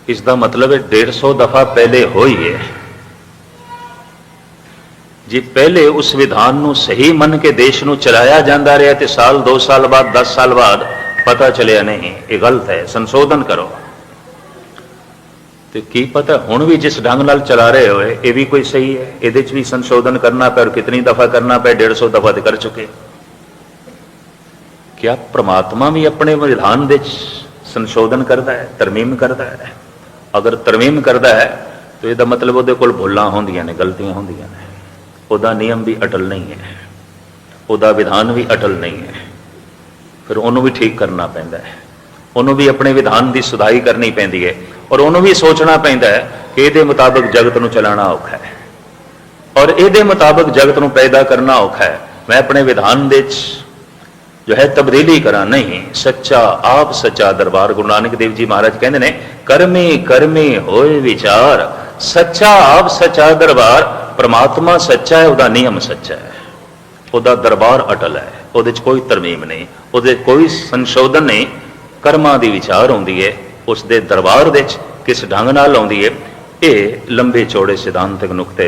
इसका मतलब है 150 दफा पहले हुई है। जी पहले उस विधान नूं सही मन के देश नूं चलाया जाता रहा, तो साल 2 साल बाद 10 साल बाद पता चलिया नहीं ये गलत है, संशोधन करो। तो की पता हुण भी जिस ढंग नाल चला रहे हो ये भी कोई सही है, ये भी संशोधन करना पे, और कितनी दफा करना पे, 150 दफा तो कर चुके। क्या परमात्मा भी अपने विधान दे संशोधन करता है, तरमीम करता है? अगर तरमीम करता है तो यह मतलब वो कोल भुलां होंदियां ने, गलतियां होंदियां ने, ਉਹਦਾ नियम भी अटल नहीं है, ਉਹਦਾ विधान भी अटल नहीं है। फिर ਉਹਨੂੰ भी ठीक करना पैंदा है, ਉਹਨੂੰ भी अपने विधान की सुधाई करनी पैंदी है, और ਉਹਨੂੰ भी सोचना पैंदा है कि ਇਹਦੇ मुताबिक जगत नूं चलाना औखा है, और ਇਹਦੇ मुताबिक जगत नूं पैदा करना औखा है। मैं अपने विधान दे जो है तब्दीली करा नहीं, सच्चा आप सच्चा दरबार। गुरु नानक देव जी महाराज कहते हैं, कर्मी कर्मी होए विचार, सच्चा आप सच्चा दरबार। परमात्मा सच्चा है, उसका नियम सच्चा है, उसका दरबार अटल है, वो कोई तरमीम नहीं, वो कोई संशोधन नहीं। कर्मां दी विचार आउंदी है, उसके दरबार दे किस ढंग नाल आउंदी है। ये लंबे चौड़े सिद्धांतक नुकते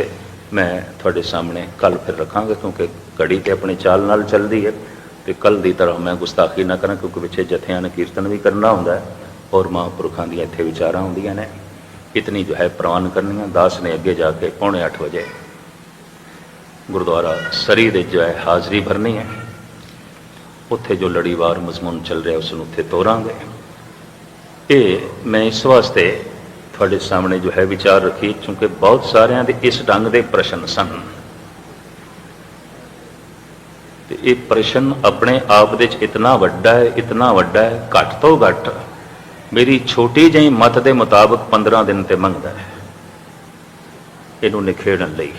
मैं थोड़े सामने कल फिर रखांगा, क्योंकि घड़ी तो अपनी चाल नाल चलती है, तो कल की तरह मैं गुस्ताखी ना करा, क्योंकि पिछे जत्थियां ने कीर्तन भी करना होंदा है, और महापुरखों दी इत्थे विचारां होंदियां ने। इतनी जो है प्रवान करनी। दास ने अगे जाके 7:45 बजे गुरुद्वारा सरी दे जो है हाज़री भरनी है, उत्थे जो लड़ीवार मजमून चल रहा उसनूं उत्थे तोरांगे। ये मैं इस वास्ते थोड़े सामने जो है विचार रखी, क्योंकि बहुत सारिਆਂ ਦੇ इस ढंग के प्रश्न सन। ये प्रश्न अपने आप दे इतना वड्डा है, इतना वड्डा है, घट तो घट मेरी छोटी जी मत के मुताबिक 15 दिन ते मंगदा है इनू निखेड़न लई।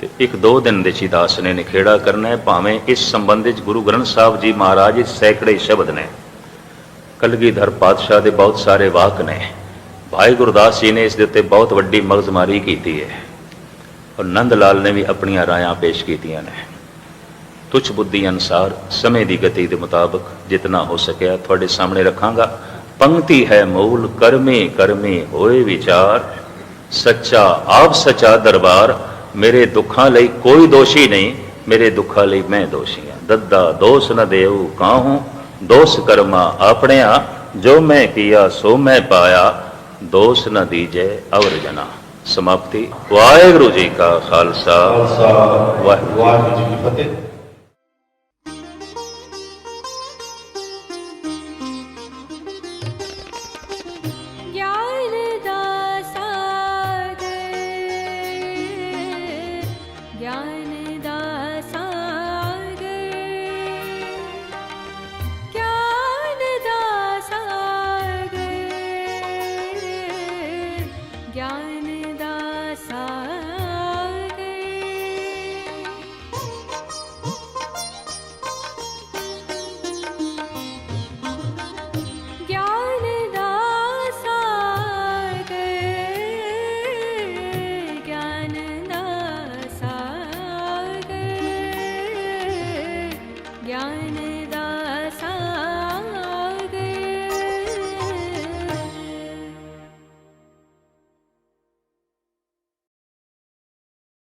ते 1-2 दिन दे दास ने निखेड़ा करना है। भावें इस संबंध गुरु ग्रंथ साहब जी महाराज सैकड़े शब्द ने, कलगीधर पातशाह के बहुत सारे वाक ने, भाई गुरदास जी ने इस दे उत्ते बहुत वड्डी मगजमारी की है, और नंद लाल ने भी अपनियां रायां पेश कीतियां ने। तुच्छ बुद्धि अनुसार समय की गति के मुताबिक जितना हो सके थोड़े सामने रखांगा। पंक्ति है मूल, कर्मे कर्मे होए विचार, सच्चा आप सच्चा दरबार। मेरे दुखा लई कोई दोषी नहीं, मेरे दुखा लई मैं दोषी हाँ। दद्दा दोष न देऊ काहूं, दोष कर्मा अपने आ, जो मैं किया सो मैं पाया, दोष न दीजे अवर जना। समाप्ति। वाहिगुरू जी का खालसा, वाहिगुरू जी की फतेह।